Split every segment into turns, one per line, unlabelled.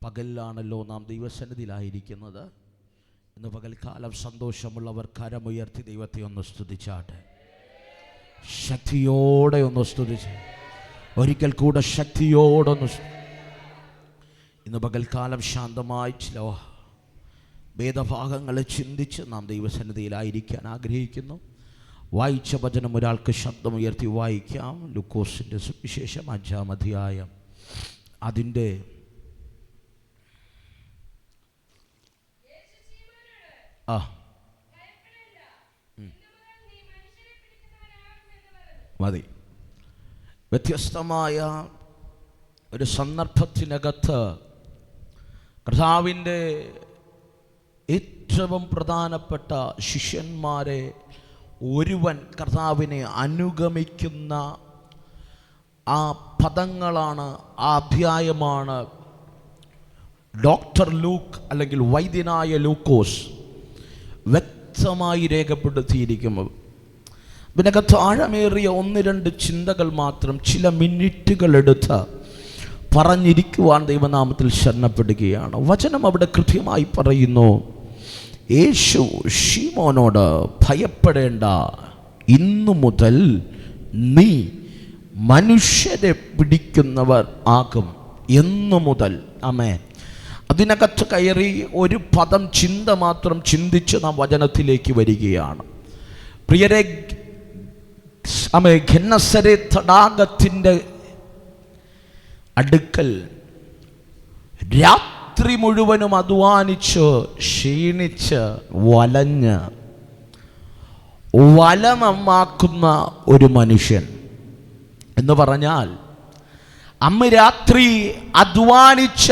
പകലിലാണല്ലോ നാം ദൈവസന്നിധിയിലായിരിക്കുന്നത്. ഇന്ന് പകൽക്കാലം സന്തോഷമുള്ളവർ കരമുയർത്തി ദൈവത്തെ ഒന്ന് സ്തുതിച്ചാട്ടെ. ശക്തിയോടെ ഒന്ന് സ്തുതിച്ച് ഒരിക്കൽ കൂടെ ശക്തിയോടൊന്ന്. ഇന്ന് പകൽക്കാലം ശാന്തമായി ചില വേദഭാഗങ്ങളെ ചിന്തിച്ച് നാം ദൈവസന്നിധിയിലായിരിക്കാൻ ആഗ്രഹിക്കുന്നു. വായിച്ച വചനം ഒരാൾക്ക് ശബ്ദമുയർത്തി വായിക്കാം. ലൂക്കോസിൻ്റെ സുവിശേഷം 5-ാം അധ്യായം അതിൻ്റെ മതി. വ്യത്യസ്തമായ ഒരു സന്ദർഭത്തിനകത്ത് കർത്താവിൻ്റെ ഏറ്റവും പ്രധാനപ്പെട്ട ശിഷ്യന്മാരെ ഒരുവൻ കർത്താവിനെ അനുഗമിക്കുന്ന ആ പദങ്ങളാണ്, ആ അധ്യായമാണ് ഡോക്ടർ ലൂക്ക് അല്ലെങ്കിൽ വൈദ്യനായ ലൂക്കോസ് വ്യക്തമായി രേഖപ്പെടുത്തിയിരിക്കുന്നത്. ഇതിനകത്ത് ആഴമേറിയ 1-2 ചിന്തകൾ മാത്രം ചില മിനിറ്റുകൾ എടുത്ത് പറഞ്ഞിരിക്കുവാൻ ദൈവനാമത്തിൽ ശരണപ്പെടുകയാണ്. വചനം അവിടെ കൃത്യമായി പറയുന്നു, യേശു ശീമോനോട് ഭയപ്പെടേണ്ട, ഇന്നു മുതൽ നീ മനുഷ്യരെ പിടിക്കുന്നവർ ആകും. എന്നു മുതൽ. ആമേൻ. അതിനകത്ത് കയറി ഒരു പദം ചിന്ത മാത്രം ചിന്തിച്ച് നാം വചനത്തിലേക്ക് വരികയാണ്. പ്രിയരെ, ഗെന്നസരേത്ത് തടാകത്തിൻ്റെ അടുക്കൽ രാത്രി മുഴുവനും അധ്വാനിച്ച് ക്ഷീണിച്ച് വലഞ്ഞ് വലനമാക്കുന്ന ഒരു മനുഷ്യൻ എന്ന് പറഞ്ഞാൽ, അന്ന് രാത്രി അധ്വാനിച്ച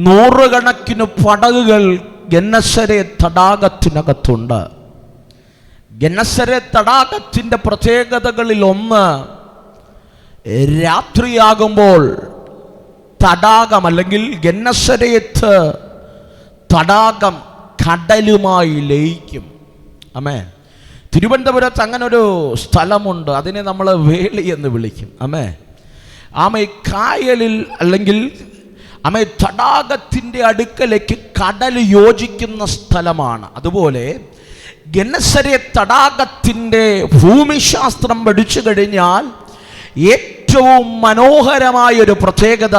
100 കണക്കിന് പടകുകൾ ഗെന്നസരേത്ത് തടാകത്തിനകത്തുണ്ട്. ഗെന്നസരേത്ത് തടാകത്തിൻ്റെ പ്രത്യേകതകളിൽ ഒന്ന്, രാത്രിയാകുമ്പോൾ തടാകം അല്ലെങ്കിൽ ഗെന്നസരേത്ത് തടാകം കടലുമായി ലയിക്കും. ആമേൻ. തിരുവനന്തപുരത്ത് അങ്ങനെ ഒരു സ്ഥലമുണ്ട്, അതിനെ നമ്മൾ വേളി എന്ന് വിളിക്കും. ആമേ കായലിൽ അല്ലെങ്കിൽ തടാകത്തിൻ്റെ അടുക്കലേക്ക് കടൽ യോജിക്കുന്ന സ്ഥലമാണ്. അതുപോലെ ഗെന്നസരേത്ത് തടാകത്തിൻ്റെ ഭൂമിശാസ്ത്രം പഠിച്ചു കഴിഞ്ഞാൽ ഏറ്റവും മനോഹരമായൊരു പ്രത്യേകത,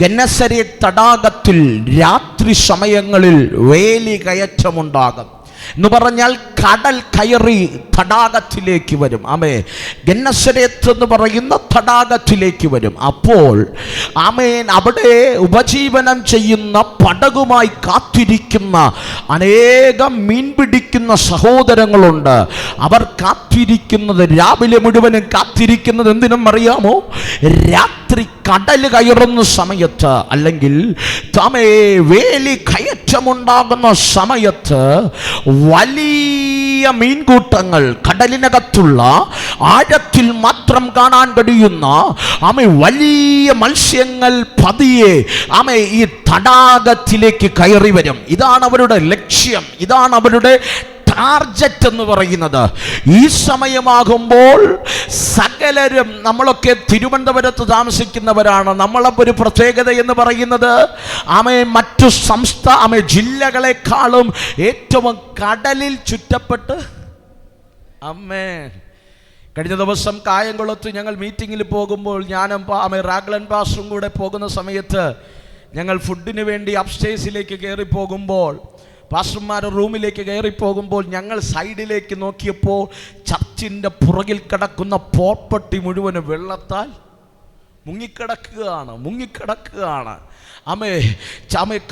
ഗെന്നസരേത്ത് തടാകത്തിൽ രാത്രി സമയങ്ങളിൽ വേലി കയറ്റമുണ്ടാകും. എന്ന് പറഞ്ഞാൽ കടൽ കയറി തടാകത്തിലേക്ക് വരും. ഗെന്നസരേത്ത് എന്ന് പറയുന്ന തടാകത്തിലേക്ക് വരും. അപ്പോൾ അവിടെ ഉപജീവനം ചെയ്യുന്ന പടകുമായി കാത്തിരിക്കുന്ന അനേകം മീൻ പിടിക്കുന്ന സഹോദരങ്ങളുണ്ട്. അവർ കാത്തിരിക്കുന്നത്, രാവിലെ മുഴുവനും കാത്തിരിക്കുന്നത് എന്തിനും അറിയാമോ? രാത്രി കടൽ കയറുന്ന സമയത്ത് അല്ലെങ്കിൽ വേലി കയറ്റമുണ്ടാകുന്ന സമയത്ത് വലിയ മീൻകൂട്ടങ്ങൾ, കടലിനകത്തുള്ള ആഴത്തിൽ മാത്രം കാണാൻ കഴിയുന്ന വലിയ മത്സ്യങ്ങൾ പതിയെ ഈ തടാകത്തിലേക്ക് കയറി വരും. ഇതാണ് അവരുടെ ലക്ഷ്യം, ഇതാണ് അവരുടെ ടാർജറ്റ് എന്ന് പറയുന്നത്. ഈ സമയമാകുമ്പോൾ സകലരും, നമ്മളൊക്കെ തിരുവനന്തപുരത്ത് താമസിക്കുന്നവരാണ്, നമ്മളപ്പോൾ ഒരു പ്രത്യേകത എന്ന് പറയുന്നത് മറ്റു ജില്ലകളെക്കാളും ഏറ്റവും കടലിൽ ചുറ്റപ്പെട്ട്. കഴിഞ്ഞ ദിവസം കായംകുളത്ത് ഞങ്ങൾ മീറ്റിങ്ങിൽ പോകുമ്പോൾ ഞാനും റാഗ്ലൻ പാസ്റ്ററും കൂടെ പോകുന്ന സമയത്ത് ഞങ്ങൾ ഫുഡിന് വേണ്ടി അപ്സ്റ്റേഴ്സിലേക്ക് കയറി പോകുമ്പോൾ, പാസ്റ്റർമാരുടെ റൂമിലേക്ക് കയറിപ്പോകുമ്പോൾ ഞങ്ങൾ സൈഡിലേക്ക് നോക്കിയപ്പോൾ ചർച്ചിൻ്റെ പുറകിൽ കിടക്കുന്ന പോപ്പട്ടി മുഴുവനും വെള്ളത്താൽ മുങ്ങിക്കിടക്കുകയാണ്.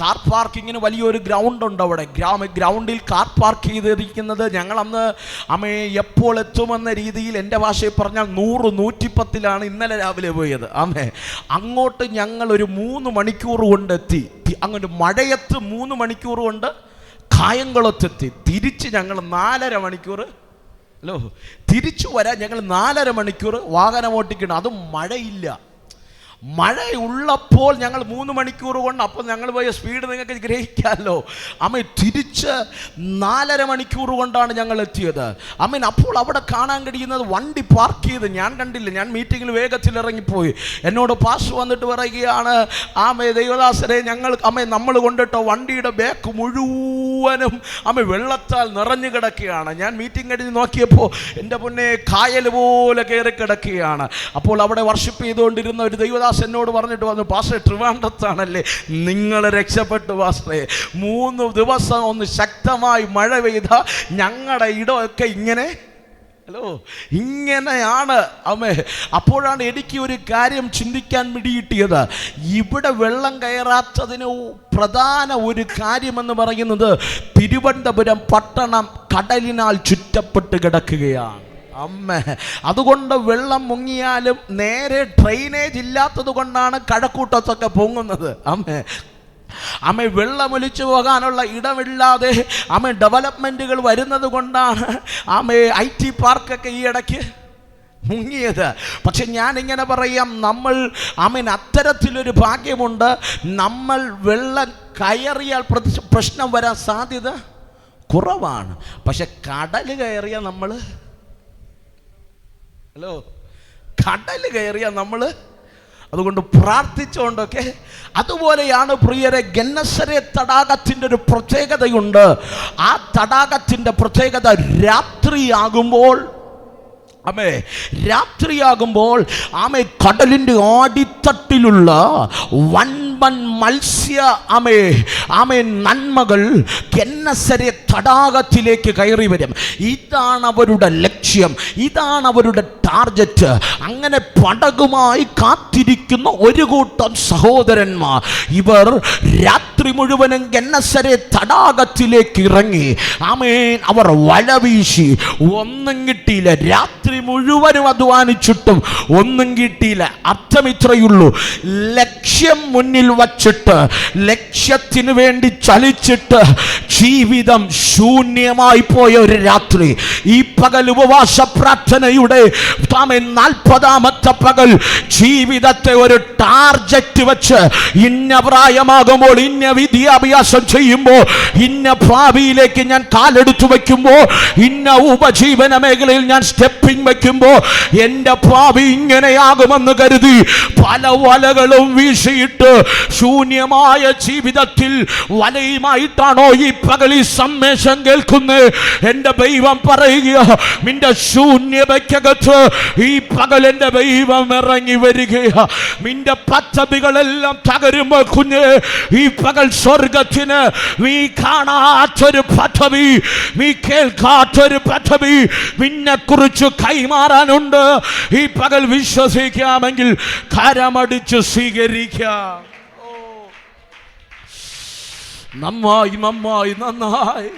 കാർ പാർക്കിങ്ങിന് വലിയൊരു ഗ്രൗണ്ടുണ്ട് അവിടെ. ഗ്രൗണ്ടിൽ കാർ പാർക്ക് ചെയ്തിരിക്കുന്നത് ഞങ്ങളന്ന് എപ്പോൾ എത്തുമെന്ന രീതിയിൽ, എൻ്റെ ഭാഷയിൽ പറഞ്ഞാൽ 100-110 ഇന്നലെ രാവിലെ പോയത്. അങ്ങോട്ട് ഞങ്ങൾ ഒരു 3 മണിക്കൂർ കൊണ്ട് എത്തി. അങ്ങോട്ട് മഴയത്ത് 3 മണിക്കൂർ കൊണ്ട് കായംകുളത്തെത്തി. തിരിച്ച് ഞങ്ങൾ 4.5 മണിക്കൂർ തിരിച്ചു വരാൻ ഞങ്ങൾ 4.5 മണിക്കൂർ വാഹനം ഓട്ടിക്കണം. അതും മഴയില്ല. മഴയുള്ളപ്പോൾ ഞങ്ങൾ 3 മണിക്കൂർ കൊണ്ട്, അപ്പോൾ ഞങ്ങൾ പോയ സ്പീഡ് നിങ്ങൾക്ക് ഗ്രഹിക്കാമല്ലോ. തിരിച്ച് 4.5 മണിക്കൂർ കൊണ്ടാണ് ഞങ്ങൾ എത്തിയത്. അപ്പോൾ അവിടെ കാണാൻ കഴിയുന്നത് വണ്ടി പാർക്ക് ചെയ്ത്, ഞാൻ കണ്ടില്ല, ഞാൻ മീറ്റിങ്ങിൽ വേഗത്തിൽ ഇറങ്ങിപ്പോയി. എന്നോട് പാസ് വന്നിട്ട് പറയുകയാണ്, ദൈവദാസരെ, നമ്മൾ കൊണ്ടിട്ട വണ്ടിയുടെ ബാക്ക് മുഴുവനും വെള്ളത്താൽ നിറഞ്ഞു കിടക്കുകയാണ്. ഞാൻ മീറ്റിംഗ് കഴിഞ്ഞ് നോക്കിയപ്പോൾ എൻ്റെ പൊന്നെ കായൽ പോലെ കയറി കിടക്കുകയാണ്. അപ്പോൾ അവിടെ വർഷിപ്പ് ചെയ്തുകൊണ്ടിരുന്ന ഒരു ദൈവദാസൻ എന്നോട് പറഞ്ഞിട്ട് വന്നു, പാസ്റ്റർ ട്രിവാൻഡ്രത്താണല്ലേ, നിങ്ങൾ രക്ഷപ്പെട്ടു പാസ്റ്ററെ. 3 ദിവസം ഒന്ന് ശക്തമായി മഴ പെയ്ത ഞങ്ങളുടെ ഇടമൊക്കെ ഇങ്ങനെയാണ്. അപ്പോഴാണ് എനിക്ക് ഒരു കാര്യം ചിന്തിക്കാൻ പിടികിട്ടിയത്. ഇവിടെ വെള്ളം കയറാത്തതിന് പ്രധാന ഒരു കാര്യമെന്ന് പറയുന്നത് തിരുവനന്തപുരം പട്ടണം കടലിനാൽ ചുറ്റപ്പെട്ട് കിടക്കുകയാണ്. അതുകൊണ്ട് വെള്ളം മുങ്ങിയാലും നേരെ ഡ്രെയിനേജ് ഇല്ലാത്തത് കൊണ്ടാണ് കഴക്കൂട്ടത്തൊക്കെ പൊങ്ങുന്നത്. വെള്ളമൊലിച്ചു പോകാനുള്ള ഇടമില്ലാതെ ഡെവലപ്മെൻറ്റുകൾ വരുന്നത് കൊണ്ടാണ് IT പാർക്കൊക്കെ ഈ ഇടയ്ക്ക് മുങ്ങിയത്. പക്ഷെ ഞാനിങ്ങനെ പറയാം, നമ്മൾ അത്തരത്തിലൊരു ഭാഗ്യമുണ്ട്. നമ്മൾ വെള്ളം കയറിയാൽ പ്രശ്നം വരാൻ സാധ്യത കുറവാണ്. പക്ഷെ കടൽ കയറിയാൽ നമ്മൾ അതുകൊണ്ട് പ്രാർത്ഥിച്ചുകൊണ്ടൊക്കെ. അതുപോലെയാണ് പ്രിയരെ, ഗന്നസരേത്ത് തടാകത്തിൻ്റെ ഒരു പ്രത്യേകതയുണ്ട്. ആ തടാകത്തിൻ്റെ പ്രത്യേകത രാത്രിയാകുമ്പോൾ കടലിൻ്റെ അടിത്തട്ടിലുള്ള വൻപൻ മത്സ്യ നന്മകൾ ഗന്നസരേത്ത് തടാകത്തിലേക്ക് കയറി വരും. ഇതാണ് അവരുടെ ലക്ഷ്യം, ഇതാണ് അവരുടെ ടാർജറ്റ്. അങ്ങനെ പടകുമായി കാത്തിരിക്കുന്ന ഒരു കൂട്ടം സഹോദരന്മാർ, ഇവർ രാത്രി മുഴുവനും ഗന്നസരേത്ത് തടാകത്തിലേക്ക് ഇറങ്ങി. അവർ വല വീശി, ഒന്നും കിട്ടിയില്ല. രാത്രി മുഴുവനും അധ്വാനിച്ചിട്ടും ഒന്നും കിട്ടിയില്ല. അർത്ഥം ഇത്രയുള്ളൂ, ലക്ഷ്യം മുന്നിൽ വച്ചിട്ട്, ലക്ഷ്യത്തിന് വേണ്ടി ചലിച്ചിട്ട് ജീവിതം ശൂന്യമായി പോയ ഒരു രാത്രി. ഈ പകൽ ഉപവാസ പ്രാർത്ഥനയുടെ 40ാമത്തെ പകൽ ജീവിതത്തെ ഒരു ടാർജറ്റ് വെച്ച്, ഇന്ന പ്രായമാകുമ്പോൾ, ഇന്ന വിദ്യാഭ്യാസം ചെയ്യുമ്പോൾ, ഇന്ന ഭാവിയിലേക്ക് ഞാൻ കാലെടുത്തു വയ്ക്കുമ്പോൾ, ഇന്ന ഉപജീവന മേഖലയിൽ ഞാൻ സ്റ്റെപ്പിംഗ് വയ്ക്കുമ്പോൾ എൻ്റെ ഭാവി ഇങ്ങനെയാകുമെന്ന് കരുതി പല വലകളും വീശിയിട്ട് ശൂന്യമായ ജീവിതത്തിൽ വലയുമായിട്ടാണോ ഈ പകൽ ഈ സന്ദേശം കേൾക്കുന്നത്? എൻ്റെ ദൈവം പറയുക, നിന്റെ ശൂന്യതയ്ക്കകത്ത് ഈ പകൽ എൻ്റെ ദൈവം ഇറങ്ങി വരികയാ. നിന്റെ പദ്ധതികളെല്ലാം തകരുമ്പോൾ കുഞ്ഞ്, ഈ പകൽ സ്വർഗത്തിന് നീ കാണാത്തൊരു പദ്ധതി, നീ കേൾക്കാത്തൊരു പദ്ധതി നിന്നെ കുറിച്ച് കൈമാറാനുണ്ട്. ഈ പകൽ വിശ്വസിക്കാമെങ്കിൽ കരമടിച്ച് സ്വീകരിക്കാം. നന്നായി നന്നായി നന്നായി.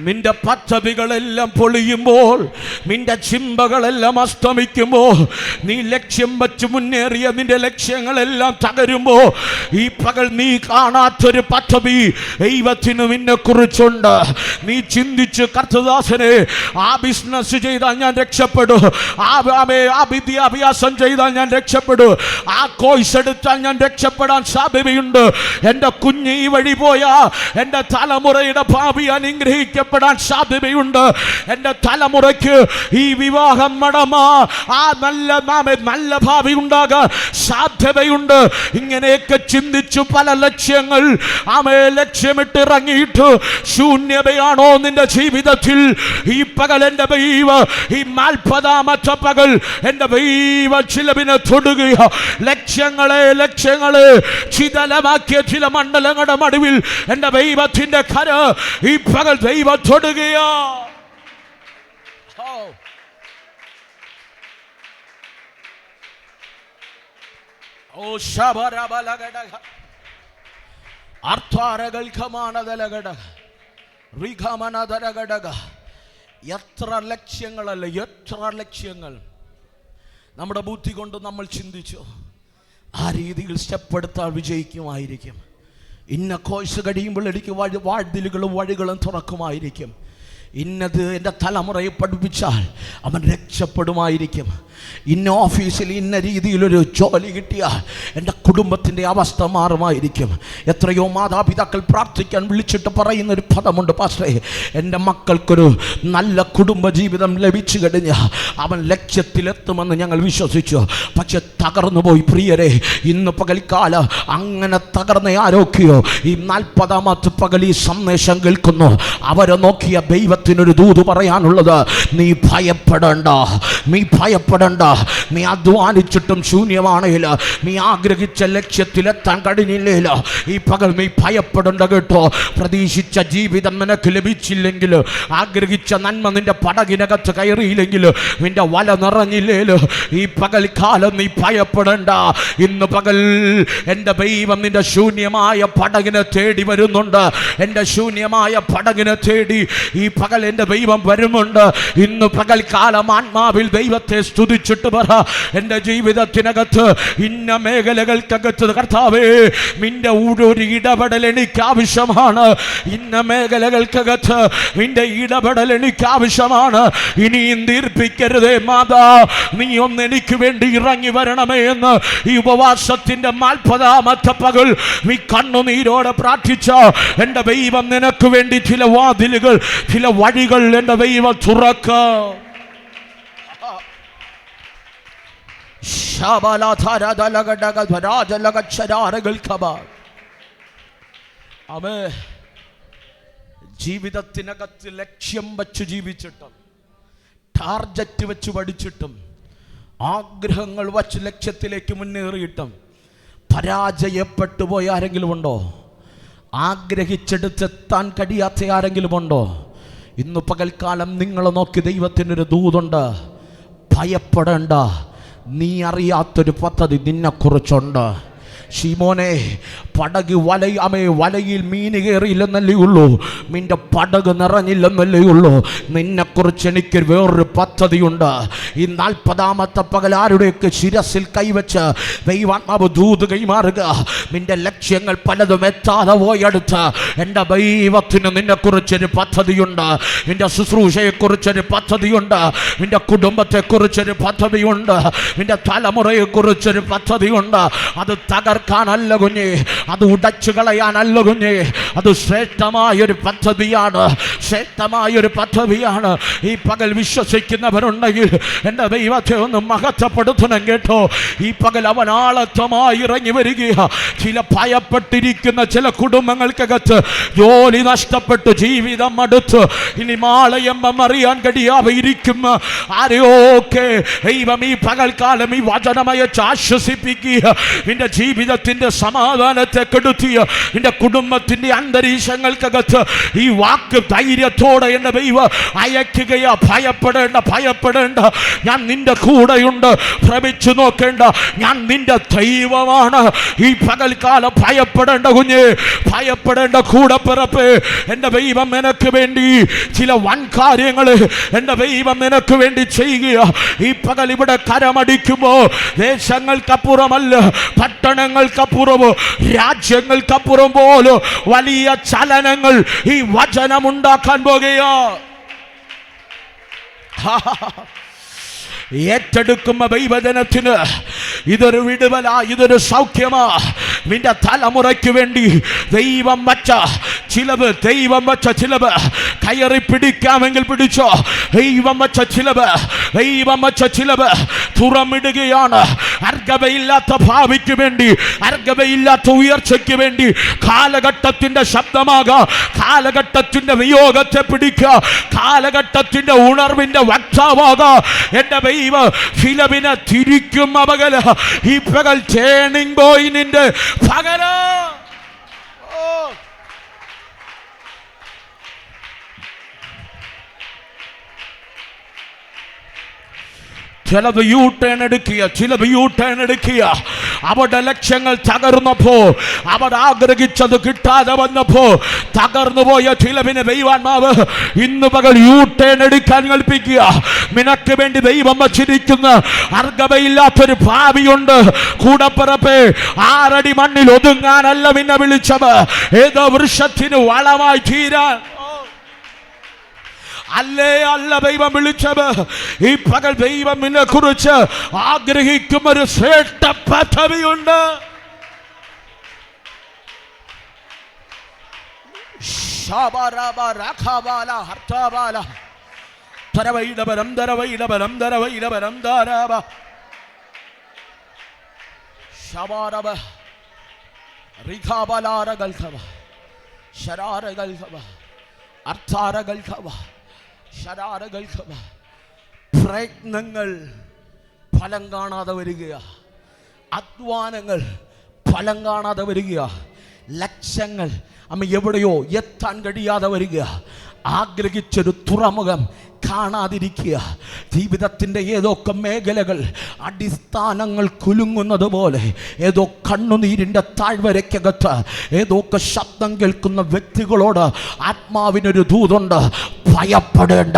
നിന്റെ പദ്ധതികളെല്ലാം പൊളിയുമ്പോൾ, നിന്റെ ചിന്തകളെല്ലാം അസ്തമിക്കുമ്പോൾ, നീ ലക്ഷ്യം വച്ച് മുന്നേറിയ നിന്റെ ലക്ഷ്യങ്ങളെല്ലാം തകരുമ്പോൾ, ഈ പകൽ നീ കാണാത്തൊരു പദ്ധതി ദൈവത്തിന് നിന്നെ കുറിച്ചുണ്ട്. നീ ചിന്തിച്ച്, കർത്തദാസനെ, ആ ബിസിനസ് ചെയ്താൽ ഞാൻ രക്ഷപ്പെടും, ആ വിദ്യാഭ്യാസം ചെയ്താൽ ഞാൻ രക്ഷപ്പെടും, ആ കോഴ്സ് എടുത്താൽ ഞാൻ രക്ഷപ്പെടാൻ സാധ്യതയുണ്ട്, എൻ്റെ കുഞ്ഞ് ഈ വഴി പോയാ എൻ്റെ തലമുറയുടെ ഭാവി അനുഗ്രഹിക്കും പ്പെടാൻ സാധ്യതയുണ്ട്, എൻ്റെ തലമുറയ്ക്ക് ഈ വിവാഹം നടമാ ആ നല്ല ഭാവി ഉണ്ടാകാൻ സാധ്യതയുണ്ട്. ഇങ്ങനെയൊക്കെ ചിന്തിച്ചു പല ലക്ഷ്യങ്ങൾ ലക്ഷ്യമിട്ടിറങ്ങിയിട്ട് ശൂന്യതയാണോ നിന്റെ ജീവിതത്തിൽ? ഈ പകൽ എൻ്റെ ദൈവ, ഈ 40ാമത്തെ പകൽ എൻ്റെ ദൈവ ചിലവിനെ തൊടുകയ. ലക്ഷ്യങ്ങളെ ചിതലമാക്കിയ ചില മണ്ഡലങ്ങളുടെ നടുവിൽ എൻ്റെ ദൈവത്തിൻ്റെ കര ഈ പകൽ ദൈവം തൊടുകയാ. എത്ര ലക്ഷ്യങ്ങളല്ല, എത്ര ലക്ഷ്യങ്ങൾ നമ്മുടെ ബുദ്ധി കൊണ്ട് നമ്മൾ ചിന്തിച്ചു. ആ രീതിയിൽ സ്റ്റെപ്പ് എടുത്താൽ വിജയിക്കുമായിരിക്കും. ഇന്ന കോഴ്സ് കഴിയുമ്പോൾ എനിക്ക് വാഴ്തിലുകളും വഴികളും തുറക്കുമായിരിക്കും. ഇന്നത് എൻ്റെ തലമുറയെ പഠിപ്പിച്ചാൽ അവൻ രക്ഷപ്പെടുമായിരിക്കും. ഇന്ന ഓഫീസിൽ ഇന്ന രീതിയിലൊരു ജോലി കിട്ടിയാൽ എൻ്റെ കുടുംബത്തിൻ്റെ അവസ്ഥ മാറുമായിരിക്കും. എത്രയോ മാതാപിതാക്കൾ പ്രാർത്ഥിക്കാൻ വിളിച്ചിട്ട് പറയുന്നൊരു പദമുണ്ട്, പാസ്റ്ററേ എൻ്റെ മക്കൾക്കൊരു നല്ല കുടുംബജീവിതം ലഭിച്ചു കഴിഞ്ഞാൽ അവൻ ലക്ഷ്യത്തിലെത്തുമെന്ന് ഞങ്ങൾ വിശ്വസിച്ചു. പക്ഷെ തകർന്നു പോയി പ്രിയരെ. ഇന്ന് പകൽക്കാലം അങ്ങനെ തകർന്ന ആരോഗ്യോ ഈ 40-ാമത്തെ പകൽ ഈ സന്ദേശം കേൾക്കുന്നു. അവരെ നോക്കിയ ദൈവത്തിനൊരു ദൂത് പറയാനുള്ളത്, നീ ഭയപ്പെടണ്ട, നീ ഭയപ്പെടണ്ട. നീ അധ്വാനിച്ചിട്ടും ശൂന്യമാണേല, നീ ആഗ്രഹിച്ച ലക്ഷ്യത്തിലെത്താൻ കഴിഞ്ഞില്ലേല, ഈ പകൽ നീ ഭയപ്പെടണ്ട കേട്ടോ. പ്രതീക്ഷിച്ച ജീവിതം നിനക്ക് ലഭിച്ചില്ലെങ്കിൽ, ആഗ്രഹിച്ച നന്മ നിന്റെ പടകിനകത്ത് കയറിയില്ലെങ്കിൽ, നിന്റെ വല നിറഞ്ഞില്ലേലോ, ഈ പകൽ കാലം നീ ഭയപ്പെടണ്ട. ഇന്ന് പകൽ എൻ്റെ ദൈവം നിന്റെ ശൂന്യമായ പടകിനെ തേടി വരുന്നുണ്ട്. എൻ്റെ ശൂന്യമായ പടകിനെ തേടി ഈ പകൽ എൻ്റെ ദൈവം വരുന്നുണ്ട്. ഇന്ന് പകൽക്കാലം ആത്മാവിൽ ദൈവത്തെ സ്തുതിച്ചിട്ട് പറ, എൻ്റെ ജീവിതത്തിനകത്ത് ഇന്ന മേഖലകൾക്കകത്ത് കർത്താവേ നിന്റെ ഒരു ഇടപെടൽ എനിക്ക് ആവശ്യമാണ്. ഇന്ന മേഖലകൾക്കകത്ത് നിന്റെ ഇടപെടൽ എനിക്ക് ആവശ്യമാണ്. ഇനിയും ദീർഘിക്കരുതേ മാതാ, നീ ഒന്ന് എനിക്ക് വേണ്ടി ഇറങ്ങി വരണമേ എന്ന് ഈ ഉപവാസത്തിന്റെ 40-ാമത്തെ പകൽ നീ കണ്ണുനീരോടെ പ്രാർത്ഥിച്ച എൻ്റെ ദൈവം നിനക്ക് വേണ്ടി ചില വാതിലുകൾ, ചില വഴികൾ എൻ്റെ ദൈവം തുറക്ക. ജീവിതത്തിനകത്ത് ലക്ഷ്യം വച്ച് ജീവിച്ചിട്ടും ടാർജറ്റ് വെച്ച് പഠിച്ചിട്ടും ആഗ്രഹങ്ങൾ വച്ച് ലക്ഷ്യത്തിലേക്ക് മുന്നേറിയിട്ടും പരാജയപ്പെട്ടു പോയ ആരെങ്കിലും ഉണ്ടോ? ആഗ്രഹിച്ചെടുത്തെത്താൻ കഴിയാത്ത ആരെങ്കിലും ഉണ്ടോ? ഇന്ന് പകൽക്കാലം നിങ്ങളെ നോക്കി ദൈവത്തിനൊരു ദൂതുണ്ട്. ഭയപ്പെടേണ്ട, നീ അറിയാത്തൊരു പദ്ധതി നിന്നെക്കുറിച്ചുണ്ട്. ശീമോനെ, പടക് വലയിൽ മീൻ കയറിയില്ലെന്നല്ലേ ഉള്ളൂ, നിന്റെ പടക് നിറഞ്ഞില്ലെന്നല്ലേ ഉള്ളൂ. നിന്നെക്കുറിച്ച് എനിക്ക് വേറൊരു പദ്ധതിയുണ്ട്. ഈ 40-ാമത്തെ പകൽ ആരുടെയൊക്കെ ശിരസിൽ കൈവച്ച് ദൈവാത്മാവ് ദൂത് കൈമാറുക. നിന്റെ ലക്ഷ്യങ്ങൾ പലതും എത്താതെ പോയടുത്ത് എൻ്റെ ദൈവത്തിന് നിന്നെക്കുറിച്ചൊരു പദ്ധതിയുണ്ട്. നിന്റെ ശുശ്രൂഷയെക്കുറിച്ചൊരു പദ്ധതിയുണ്ട്. നിന്റെ കുടുംബത്തെക്കുറിച്ചൊരു പദ്ധതിയുണ്ട്. നിന്റെ തലമുറയെക്കുറിച്ചൊരു പദ്ധതിയുണ്ട്. അത് തകർക്കാനല്ല കുഞ്ഞേ, അത് ഉടച്ചു കളയാനല്ല കുഞ്ഞേ, അത് ശ്രേഷ്ഠമായൊരു പദ്ധതിയാണ്, ശ്രേഷ്ഠമായൊരു പദ്ധതിയാണ്. ഈ പകൽ വിശ്വസിക്കുന്നവരുണ്ടെങ്കിൽ എൻ്റെ ദൈവത്തെ ഒന്ന് മഹത്വപ്പെടുത്തണം കേട്ടോ. ഈ പകൽ അവൻ ആളത്തമായി ഇറങ്ങി വരിക. ചില ഭയപ്പെട്ടിരിക്കുന്ന ചില കുടുംബങ്ങൾക്കകത്ത് ജോലി നഷ്ടപ്പെട്ട് ജീവിതം അടുത്ത് ഇനി മാളയമ്പം അറിയാൻ കഴിയാതെ ഇരിക്കുന്ന ആരെയൊക്കെ ദൈവം ഈ പകൽക്കാലം ഈ വചനമയച്ച് ആശ്വസിപ്പിക്കുക. നിന്റെ ജീവിതത്തിന്റെ സമാധാനത്തെ കെടുത്തിയ നിന്റെ കുടുംബത്തിന്റെ അന്തരീക്ഷങ്ങൾക്കകത്ത് ഈ വാക്ക് ധൈര്യത്തോടെ എന്റെ ദൈവം അയക്കുകയാ. ഭയപ്പെടേണ്ട, ഭയപ്പെടേണ്ട, ഞാൻ നിന്റെ കൂടെയുണ്ട്. ഭ്രമിച്ചു നോക്കേണ്ട, ഞാൻ നിന്റെ ദൈവമാണ്. ഈ പകൽക്കാലം ഭയപ്പെടേണ്ട കുഞ്ഞേ, ഭയപ്പെടേണ്ട കൂടപ്പിറപ്പേ. എൻ്റെ ദൈവം നിനക്ക് വേണ്ടി ചില വൻ കാര്യങ്ങൾ എൻ്റെ ദൈവം നിനക്ക് വേണ്ടി ചെയ്യുക. ഈ പകൽ ഇവിടെ കരമടിക്കുമ്പോ ദേശങ്ങൾക്കപ്പുറമല്ല, പട്ടണങ്ങൾക്കപ്പുറമോ രാജ്യങ്ങൾക്കപ്പുറം പോലും വലിയ ചലനങ്ങൾ ഈ വചനമുണ്ടാക്കാൻ പോകുകയോ. ഏറ്റെടുക്കുമ്പോ ദൈവജനത്തിന് ഇതൊരു വിടുതല, ഇതൊരു സൗഖ്യമാ. നിന്റെ തലമുറയ്ക്ക് വേണ്ടി ദൈവം വച്ച ചിലവ്, ദൈവം വച്ച ചിലവ് കയറി പിടിക്കാമെങ്കിൽ പിടിച്ചോ. ദൈവം വച്ച ചിലവ്, ദൈവം വച്ച ചിലവ് തുറമിടുകയാണ്. അർഹതയില്ലാത്ത ഭാവിക്ക് വേണ്ടി, അർഹതയില്ലാത്ത ഉയർച്ചയ്ക്ക് വേണ്ടി കാലഘട്ടത്തിന്റെ ശബ്ദമാകാം, കാലഘട്ടത്തിന്റെ നിയോഗത്തെ പിടിക്കുക, കാലഘട്ടത്തിന്റെ ഉണർവിന്റെ വക്താവാകാം. എന്റെ ദൈവം ഫിലമിനെ തിരിക്കും പകല. ഈ പകൽ ടേണിംഗ് പോയിന്റിന്റെ പകല. ചിലത് യു ടേൺ എടുക്കുക, ചിലത് യു ടേൺ എടുക്കുക. അവരുടെ ലക്ഷ്യങ്ങൾ തകർന്നപ്പോ, അവർ ആഗ്രഹിച്ചത് കിട്ടാതെ വന്നപ്പോ തകർന്നു പോയ ചിലവിനെ ദൈവാത്മാവ് ഇന്ന് പകൽ യു ടേൺ എടുക്കാൻ കൽപ്പിക്കുക. നിനക്ക് വേണ്ടി ദൈവം വച്ചിരിക്കുന്ന അർഹതയില്ലാത്തൊരു ഭാവിയുണ്ട്. കൂടപ്പിറപ്പേ, 6 അടി മണ്ണിൽ ഒതുങ്ങാനല്ല നിന്നെ വിളിച്ചത്, ഏതോ വൃക്ഷത്തിന് വളമായി തീരാൻ. അല്ലേ അല്ല ദൈവം വിളിച്ചത്. ഈ പകൽ ദൈവം നിന്നെ കുറിച്ച് ആഗ്രഹിക്കുന്ന ഒരു ശ്രേഷ്ഠ പദ്ധതിയുണ്ട്. പ്രയത്നങ്ങൾ ഫലം കാണാതെ വരികയാ, അധ്വാനങ്ങൾ ഫലം കാണാതെ വരികയാ, ലക്ഷ്യങ്ങൾ എവിടെയോ എത്താൻ കഴിയാതെ വരിക, ആഗ്രഹിച്ചൊരു തുറമുഖം കാണാതിരിക്കുക, ജീവിതത്തിൻ്റെ ഏതൊക്കെ മേഖലകൾ അടിസ്ഥാനങ്ങൾ കുലുങ്ങുന്നത് പോലെ, ഏതോ കണ്ണുനീരിൻ്റെ താഴ്വരയ്ക്കകത്ത് ഏതൊക്കെ ശബ്ദം കേൾക്കുന്ന വ്യക്തികളോട് ആത്മാവിനൊരു ദൂതുണ്ട്. ഭയപ്പെടേണ്ട,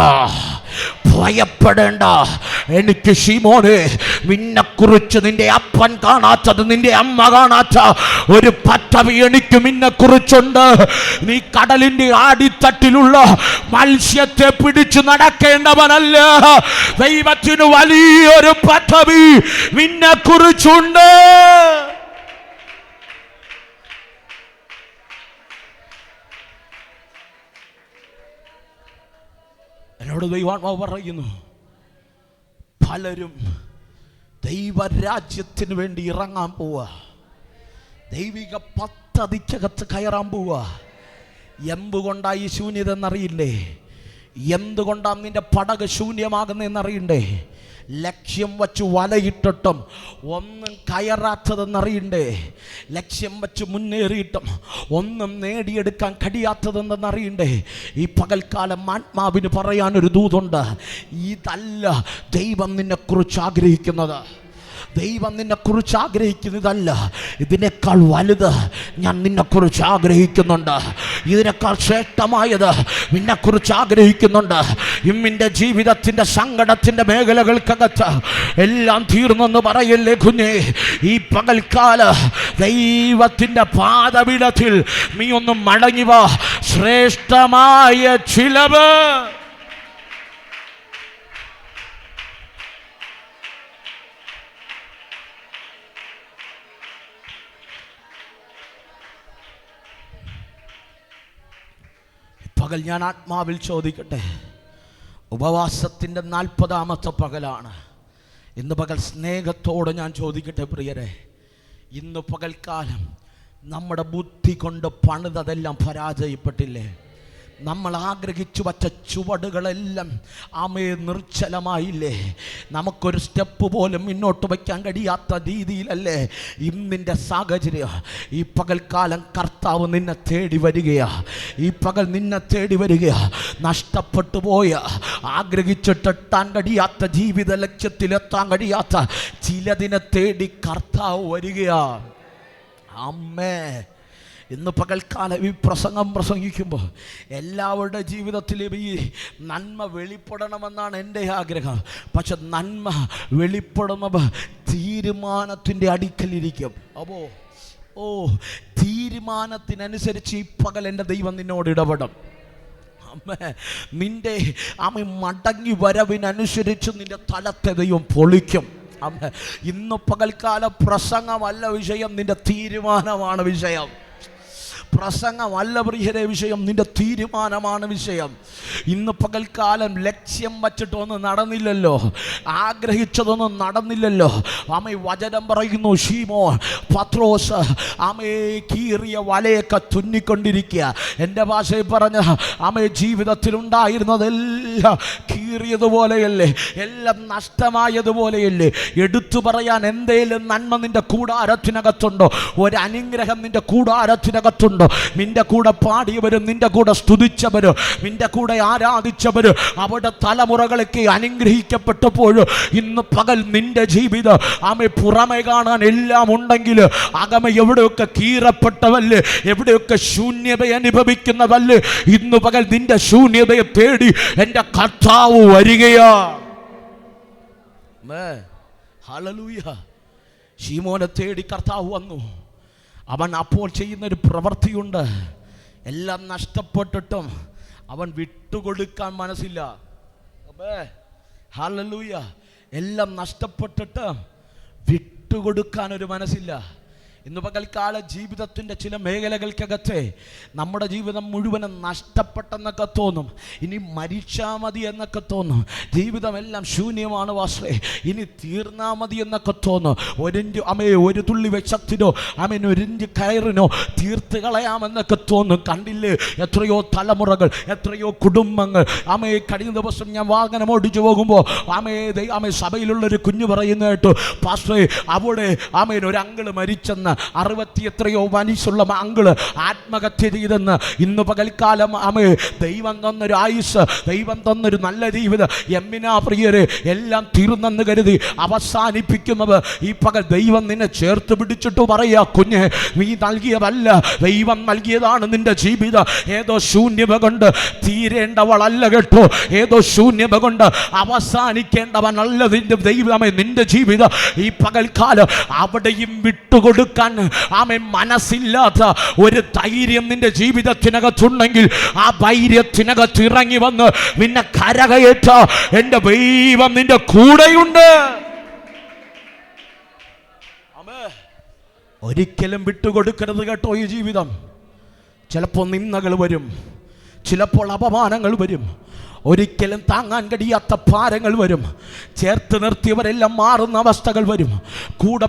ഭയപ്പെടേണ്ട. എനിക്ക് ശീമോനെ, നിന്നെക്കുറിച്ച് നിന്റെ അപ്പൻ കാണാത്തത്, നിന്റെ അമ്മ കാണാത്ത ഒരു പദ്ധതി എനിക്ക് നിന്നെക്കുറിച്ചുണ്ട്. നീ കടലിന്റെ ആടിത്തട്ടിലുള്ള മത്സ്യത്തെ പിടിച്ചു നടക്കേണ്ടവനല്ല. ദൈവത്തിന് വലിയൊരു പദ്ധതി നിന്നെക്കുറിച്ചുണ്ട്. എന്നോട് ദൈവാത്മാവ് പറയുന്നു, പലരും ദൈവരാജ്യത്തിന് വേണ്ടി ഇറങ്ങാൻ പോവുക, ദൈവിക പദ്ധതിക്കകത്ത് കയറാൻ പോവുക. എന്തുകൊണ്ടാണ് ഈ ശൂന്യത എന്നറിയില്ലേ? എന്തുകൊണ്ടാണ് നിന്റെ പടക് ശൂന്യമാകുന്നതെന്നറിയണ്ടേ? ലക്ഷ്യം വച്ച് വലയിട്ടിട്ടും ഒന്നും കയറാത്തതെന്നറിയണ്ടേ? ലക്ഷ്യം വച്ച് മുന്നേറിയിട്ടും ഒന്നും നേടിയെടുക്കാൻ കഴിയാത്തതെന്നറിയണ്ടേ? ഈ പകൽക്കാലം ആത്മാവിന് പറയാനൊരു ദൂതുണ്ട്. ഇതല്ല ദൈവം നിന്നെക്കുറിച്ച് ആഗ്രഹിക്കുന്നത്. ദൈവം നിന്നെക്കുറിച്ച് ആഗ്രഹിക്കുന്നതല്ല, ഇതിനേക്കാൾ വലുത് ഞാൻ നിന്നെക്കുറിച്ച് ആഗ്രഹിക്കുന്നുണ്ട്. ഇതിനേക്കാൾ ശ്രേഷ്ഠമായത് നിന്നെക്കുറിച്ച് ആഗ്രഹിക്കുന്നുണ്ട്. ഇന്നിൻ്റെ ജീവിതത്തിൻ്റെ സങ്കടത്തിൻ്റെ മേഖലകൾക്കകത്ത് എല്ലാം തീർന്നെന്ന് പറയല്ലേ കുഞ്ഞേ. ഈ പകൽക്കാല ദൈവത്തിൻ്റെ പാദപീഠത്തിൽ നീ ഒന്ന് മടങ്ങി വാ. ശ്രേഷ്ഠമായ ചിലവ് പകൽ ഞാൻ ആത്മാവിൽ ചോദിക്കട്ടെ. ഉപവാസത്തിൻ്റെ 40ാമത്തെ പകലാണ് ഇന്ന്. പകൽ സ്നേഹത്തോടെ ഞാൻ ചോദിക്കട്ടെ പ്രിയരെ, ഇന്ന് പകൽക്കാലം നമ്മുടെ ബുദ്ധി കൊണ്ട് പണിതതെല്ലാം പരാജയപ്പെട്ടില്ലേ? നമ്മൾ ആഗ്രഹിച്ചു വച്ച ചുവടുകളെല്ലാം നിർജ്ജലമായില്ലേ? നമുക്കൊരു സ്റ്റെപ്പ് പോലും മുന്നോട്ട് വയ്ക്കാൻ കഴിയാത്ത രീതിയിലല്ലേ ഇന്നിൻ്റെ സാഹചര്യം? ഈ പകൽക്കാലം കർത്താവ് നിന്നെ തേടി വരികയാ. ഈ പകൽ നിന്നെ തേടി വരികയാ. നഷ്ടപ്പെട്ടു പോയ, ആഗ്രഹിച്ചിട്ടെത്താൻ കഴിയാത്ത, ജീവിത ലക്ഷ്യത്തിലെത്താൻ കഴിയാത്ത ചിലതിനെ തേടി കർത്താവ് വരികയാ. അമ്മേ, ഇന്ന് പകൽക്കാലം ഈ പ്രസംഗം പ്രസംഗിക്കുമ്പോൾ എല്ലാവരുടെ ജീവിതത്തിലും ഈ നന്മ വെളിപ്പെടണമെന്നാണ് എൻ്റെ ആഗ്രഹം. പക്ഷെ നന്മ വെളിപ്പെടുന്നത് തീരുമാനത്തിൻ്റെ അടുക്കലിരിക്കും. അപ്പോൾ തീരുമാനത്തിനനുസരിച്ച് ഈ പകൽ എൻ്റെ ദൈവം നിന്നോട് ഇടപെടും. നിന്റെ മടങ്ങി വരവിനനുസരിച്ച് നിന്റെ തലത്തെ ദൈവം പൊളിക്കും. ഇന്ന് പകൽക്കാല പ്രസംഗമല്ല വിഷയം, നിന്റെ തീരുമാനമാണ് വിഷയം. പ്രസംഗമല്ല പ്രിയരെ വിഷയം, നിന്റെ തീരുമാനമാണ് വിഷയം. ഇന്ന് പകൽക്കാലം ലക്ഷ്യം വച്ചിട്ടൊന്നും നടന്നില്ലല്ലോ, ആഗ്രഹിച്ചതൊന്നും നടന്നില്ലല്ലോ. വചനം പറയുന്നു, ശീമോൻ പത്രോസ് കീറിയ വലയൊക്കെ തുന്നിക്കൊണ്ടിരിക്കുക. എൻ്റെ ഭാഷയിൽ പറഞ്ഞ ജീവിതത്തിലുണ്ടായിരുന്നതെല്ലാം കീറിയതുപോലെയല്ലേ, എല്ലാം നഷ്ടമായതുപോലെയല്ലേ? എടുത്തു പറയാൻ എന്തേലും നന്മ നിന്റെ കൂടാരത്തിനകത്തുണ്ടോ? ഒരു അനുഗ്രഹം നിന്റെ കൂടാരത്തിനകത്തുണ്ടോ? നിന്റെ കൂടെ പാടിയവരും നിന്റെ കൂടെ സ്തുതിച്ചവരും നിന്റെ കൂടെ ആരാധിച്ചവരും അവരുടെ തലമുറകളൊക്കെ അനുഗ്രഹിക്കപ്പെട്ടപ്പോൾ ഇന്ന് പകൽ നിന്റെ ജീവിതം പുറമെ കാണാൻ എല്ലാം ഉണ്ടെങ്കിൽ അകമ എവിടെയൊക്കെ കീറപ്പെട്ടവല്ലേ, എവിടെയൊക്കെ ശൂന്യത അനുഭവിക്കുന്നവല്ലേ, ഇന്ന് പകൽ നിന്റെ ശൂന്യതയെ തേടി എൻ്റെ കർത്താവ് വരികയാ. ഹല്ലേലൂയ. ശീമോനെ തേടി കർത്താവ് വന്നു. അവൻ അപ്പോൾ ചെയ്യുന്നൊരു പ്രവൃത്തിയുണ്ട്. എല്ലാം നഷ്ടപ്പെട്ടിട്ടും അവൻ വിട്ടുകൊടുക്കാൻ മനസ്സില്ല. ഹല്ലേലൂയ. എല്ലാം നഷ്ടപ്പെട്ടിട്ട് വിട്ടുകൊടുക്കാൻ ഒരു മനസ്സില്ല. ഇന്ന് പകൽക്കാല ജീവിതത്തിൻ്റെ ചില മേഖലകൾക്കകത്തെ നമ്മുടെ ജീവിതം മുഴുവനും നഷ്ടപ്പെട്ടെന്നൊക്കെ തോന്നും. ഇനി മരിച്ചാൽ മതി എന്നൊക്കെ തോന്നും. ജീവിതമെല്ലാം ശൂന്യമാണ് വാസേ, ഇനി തീർന്നാൽ മതി എന്നൊക്കെ തോന്നും. ഒരു തുള്ളി വെച്ചത്തിനോ ഒരിഞ്ച് കയറിനോ തീർത്ത് കളയാമെന്നൊക്കെ തോന്നും. കണ്ടില്ലേ എത്രയോ തലമുറകൾ, എത്രയോ കുടുംബങ്ങൾ. കഴിഞ്ഞ ദിവസം ഞാൻ വാഹനം ഓടിച്ചു പോകുമ്പോൾ സഭയിലുള്ളൊരു കുഞ്ഞു പറയുന്ന കേട്ടു, പാസ്റ്റേ അവിടെ ഒരു അങ്കിള് മരിച്ചെന്ന്, 60 എത്രയോ വയസ്സുള്ള അങ്കിള് ആത്മഹത്യ ചെയ്തെന്ന്. ഇന്ന് പകൽക്കാലം ദൈവം തന്നൊരു ആയുസ്, ദൈവം തന്നൊരു നല്ല ജീവിതം, എമ്മിനാ പ്രിയരെ എല്ലാം തീർന്നെന്ന് കരുതി അവസാനിപ്പിക്കുന്നത് ഈ പകൽ ദൈവം നിന്നെ ചേർത്ത് പിടിച്ചിട്ട് പറയാ, കുഞ്ഞെ നീ നൽകിയതല്ല, ദൈവം നൽകിയതാണ് നിന്റെ ജീവിതം. ഏതോ ശൂന്യത കൊണ്ട് തീരേണ്ടവളല്ല കേട്ടോ, ഏതോ ശൂന്യത കൊണ്ട് അവസാനിക്കേണ്ടവനല്ല നിന്റെ ദൈവമേ നിന്റെ ജീവിതം. ഈ പകൽക്കാലം അവിടെയും വിട്ടുകൊടുക്കാൻ മനസ്സില്ലാത്ത ഒരു ധൈര്യം നിന്റെ ജീവിതത്തിനകത്തുണ്ടെങ്കിൽ ആ ധൈര്യത്തിനകത്ത് ഇറങ്ങി വന്ന് നിന്നെ കരകയറ്റ എന്റെ ദൈവം നിന്റെ കൂടെയുണ്ട്. ഒരിക്കലും വിട്ടുകൊടുക്കരുത് കേട്ടോ ഈ ജീവിതം. ചിലപ്പോൾ നിന്ദകൾ വരും, ചിലപ്പോൾ അപമാനങ്ങൾ വരും, ഒരിക്കലും താങ്ങാൻ കഴിയാത്ത ഭാരങ്ങൾ വരും. ചേർത്ത് നിർത്തിയവരെല്ലാം മാറുന്ന അവസ്ഥകൾ വരും. കൂടെ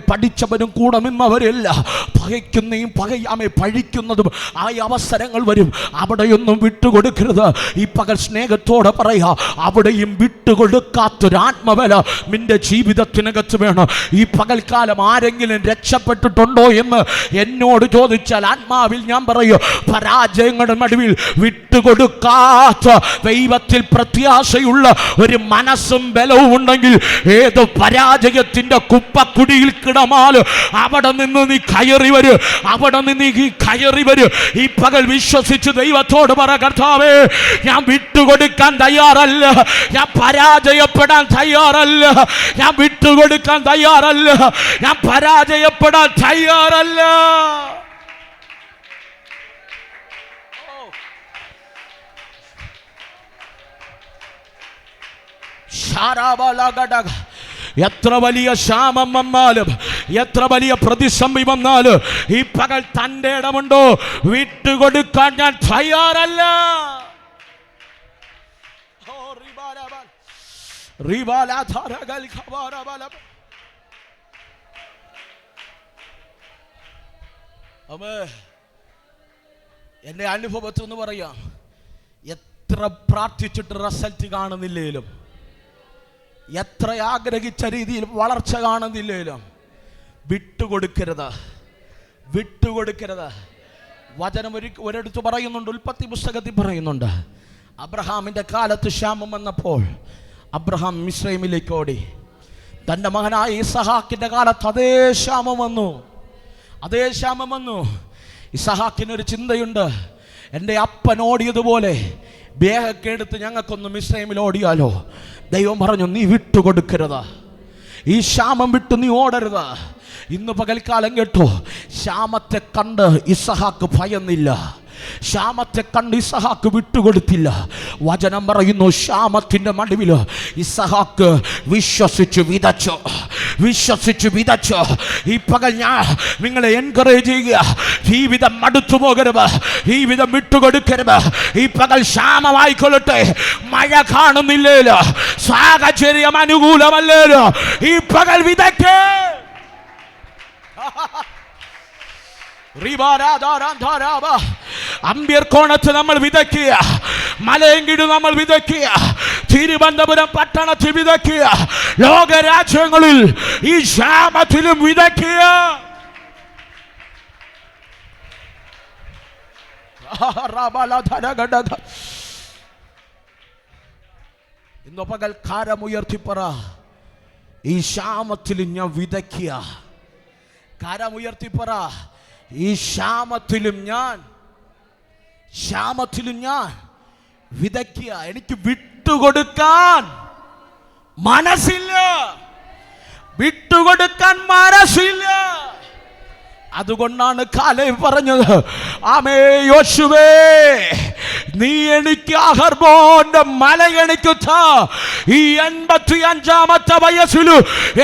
പഠിച്ചവരും കൂടെ നിന്നവരെല്ലാം പകയ്ക്കുന്നതും പഴിക്കുന്നതും ആ അവസരങ്ങൾ വരും. അവിടെയൊന്നും വിട്ടുകൊടുക്കരുത്. ഈ പകൽ സ്നേഹത്തോടെ പറയാ, അവിടെയും വിട്ടുകൊടുക്കാത്തൊരാത്മബല നിന്റെ ജീവിതത്തിനകത്ത് വേണം. ഈ പകൽക്കാലം ആരെങ്കിലും രക്ഷപ്പെട്ടിട്ടുണ്ടോ എന്ന് എന്നോട് ചോദിച്ചാൽ ആത്മാവിൽ ഞാൻ പറയൂ, പരാജയങ്ങളുടെ നടുവിൽ വിട്ടുകൊടുക്കാത്ത ദൈവത്തിൽ പ്രത്യാശയുള്ള ഒരു മനസ്സും ബലവും ഉണ്ടെങ്കിൽ ഏത് പരാജയത്തിന്റെ കുപ്പക്കുടിയിൽ കിടമാല് അവിടെ നിന്ന് നീ കയറി വരും, അവിടെ നിന്ന് നീ കയറി വരും. ഈ പകൽ വിശ്വസിച്ച് ദൈവത്തോട് പറ, കർത്താവേ ഞാൻ വിട്ടുകൊടുക്കാൻ തയ്യാറല്ല, ഞാൻ പരാജയപ്പെടാൻ തയ്യാറല്ല, ഞാൻ വിട്ടുകൊടുക്കാൻ തയ്യാറല്ല, ഞാൻ പരാജയപ്പെടാൻ തയ്യാറല്ല. എത്ര വലിയ ക്ഷാമം വന്നാലും, എത്ര വലിയ പ്രതിസന്ധി വന്നാലും ഈ പകൽ തന്റെ ഇടമുണ്ടോ, വിട്ടുകൊടുക്കാൻ ഞാൻ തയ്യാറല്ല. എന്റെ അനുഭവത്തിൽ എന്ന് പറയാം, എത്ര പ്രാർത്ഥിച്ചിട്ട് റിസൾട്ട് കാണുന്നില്ലേലും, എത്ര ആഗ്രഹിച്ച രീതിയിൽ വളർച്ച കാണുന്നില്ലേലും വിട്ടുകൊടുക്കരുത്, വിട്ടുകൊടുക്കരുത്. വചനം ഒരിടത്ത് പറയുന്നുണ്ട്, ഉൽപ്പത്തി പുസ്തകത്തിൽ പറയുന്നുണ്ട്, അബ്രഹാമിൻ്റെ കാലത്ത് ക്ഷാമം വന്നപ്പോൾ അബ്രഹാം മിസ്രൈമിലേക്ക് ഓടി. തൻ്റെ മകനായ ഇസഹാക്കിൻ്റെ കാലത്ത് അതേ ക്ഷാമം വന്നു, അതേ ക്ഷാമം വന്നു. ഇസഹാക്കിനൊരു ചിന്തയുണ്ട്, എൻ്റെ അപ്പൻ ഓടിയതുപോലെ ബേഗൊക്കെ എടുത്ത് ഞങ്ങൾക്കൊന്ന് മിസ്രൈമിൽ ഓടിയാലോ. ദൈവം പറഞ്ഞു, നീ വിട്ടുകൊടുക്കരുത്, ഈ ക്ഷാമം വിട്ട് നീ ഓടരുത്. ഇന്ന് പകൽക്കാലം കേട്ടോ, ക്ഷാമത്തെ കണ്ട് ഇസഹാക്ക് ഭയന്നില്ല, ക്ഷാമത്തെ കണ്ട് ഇസഹാക്ക് വിട്ടുകൊടുത്തില്ല. വചനം പറയുന്നു, ക്ഷാമത്തിന്റെ നടുവിൽ ഇസഹാക്ക് വിശ്വസിച്ചു വിതച്ചു, വിശ്വസിച്ചു വിതച്ചു. ഈ പകൽ ഞാൻ നിങ്ങളെ എൻകറേജ് ചെയ്യുക, ജീവിതം മടുത്തു പോകരുത്, ജീവിതം വിട്ടുകൊടുക്കരുത്. ഈ പകൽ ക്ഷാമമായിക്കൊള്ളട്ടെ, മഴ കാണുന്നില്ലേലോ, സാഹചര്യം അനുകൂലമല്ലേലോ, ഈ പകൽ വിതയ്ക്ക്. അമ്പിയർക്കോണത്ത് നമ്മൾ വിതയ്ക്കുക, മലയങ്കിട് നമ്മൾ വിതയ്ക്കുക, തിരുവനന്തപുരം പട്ടണത്തിൽ വിതയ്ക്കുക, ലോകരാജ്യങ്ങളിൽ ഈ ക്ഷാമത്തിലും വിതയ്ക്കുക. ഇന്ന് പകൽ കാരമുയർത്തിപ്പറ, ഈ ക്ഷാമത്തിലും ഞാൻ വിതയ്ക്കുക. കാരമുയർത്തിപ്പറ, ഈ ക്ഷാമത്തിലും ഞാൻ വിതയ്ക്കുക. എനിക്ക് വിട്ടുകൊടുക്കാൻ മനസ്സില്ല, വിട്ടുകൊടുക്കാൻ മനസ്സില്ല. അതുകൊണ്ടാണ് കാലേബ് പറഞ്ഞത്, ആമേ യോശുവേ നീ എനിക്ക് അഹർമോന്റെ മല എനിക്ക് ഈ 85-ാമത്തെ വയസ്സിൽ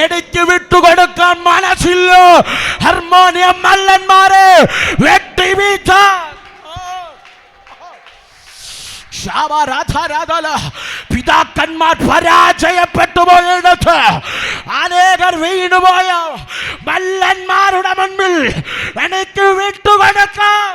എനിക്ക് വിട്ടുകൊടുക്കാൻ മനസ്സില്ല. ഹർമോനിയം മല്ലന്മാരെ വെട്ടി വീഴ്ത്താൻ പിതാക്കന്മാർ പരാജയപ്പെട്ടു പോയിടത്ത് അനേകർ വീണുപോയ മല്ലന്മാരുടെ മുൻപിൽ എനിക്ക് വിട്ടുകൊടുക്കാം.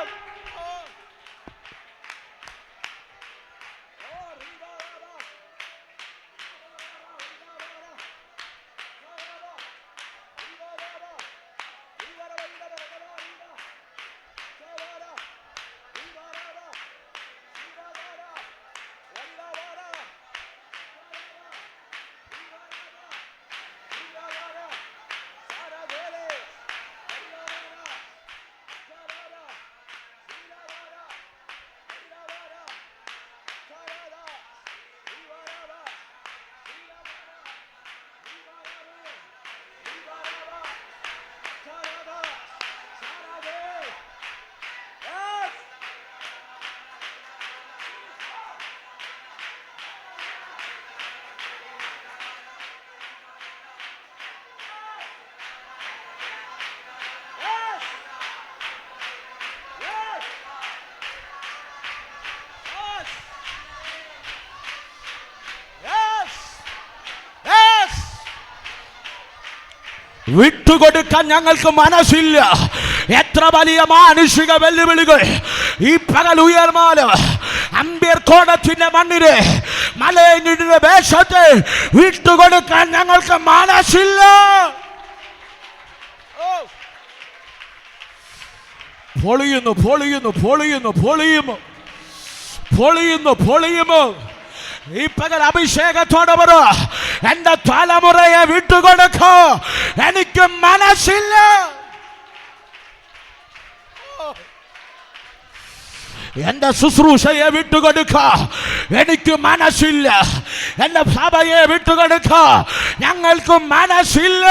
വിട്ടുകൊടുക്കാൻ ഞങ്ങൾക്ക് മനസ്സില്ല. എത്ര വലിയ മാനുഷിക വെല്ലുവിളികൾ ഈ പകൽ ഉയർമാല് അമ്പേർ കോടത്തിന്റെ മണ്ണില് മലയുടെ വേഷത്തെ വിട്ടുകൊടുക്കാൻ ഞങ്ങൾക്ക് മനസ്സില്ല. പൊളിയുന്നു പൊളിയുന്നു പൊളിയുന്നു പൊളിയുമോ പൊളിയുന്നു പൊളിയുമോ. ഈ പകൽ അഭിഷേകത്തോടെ പറ, എന്റെ തലമുറയെ വിട്ടുകൊടുക്ക, എനിക്ക് മനസ്സില്ല. എന്റെ ശുശ്രൂഷയെ വിട്ടുകൊടുക്ക, എനിക്ക് മനസ്സില്ല. എന്റെ സഭയെ വിട്ടുകൊടുക്ക, ഞങ്ങൾക്ക് മനസ്സില്ല.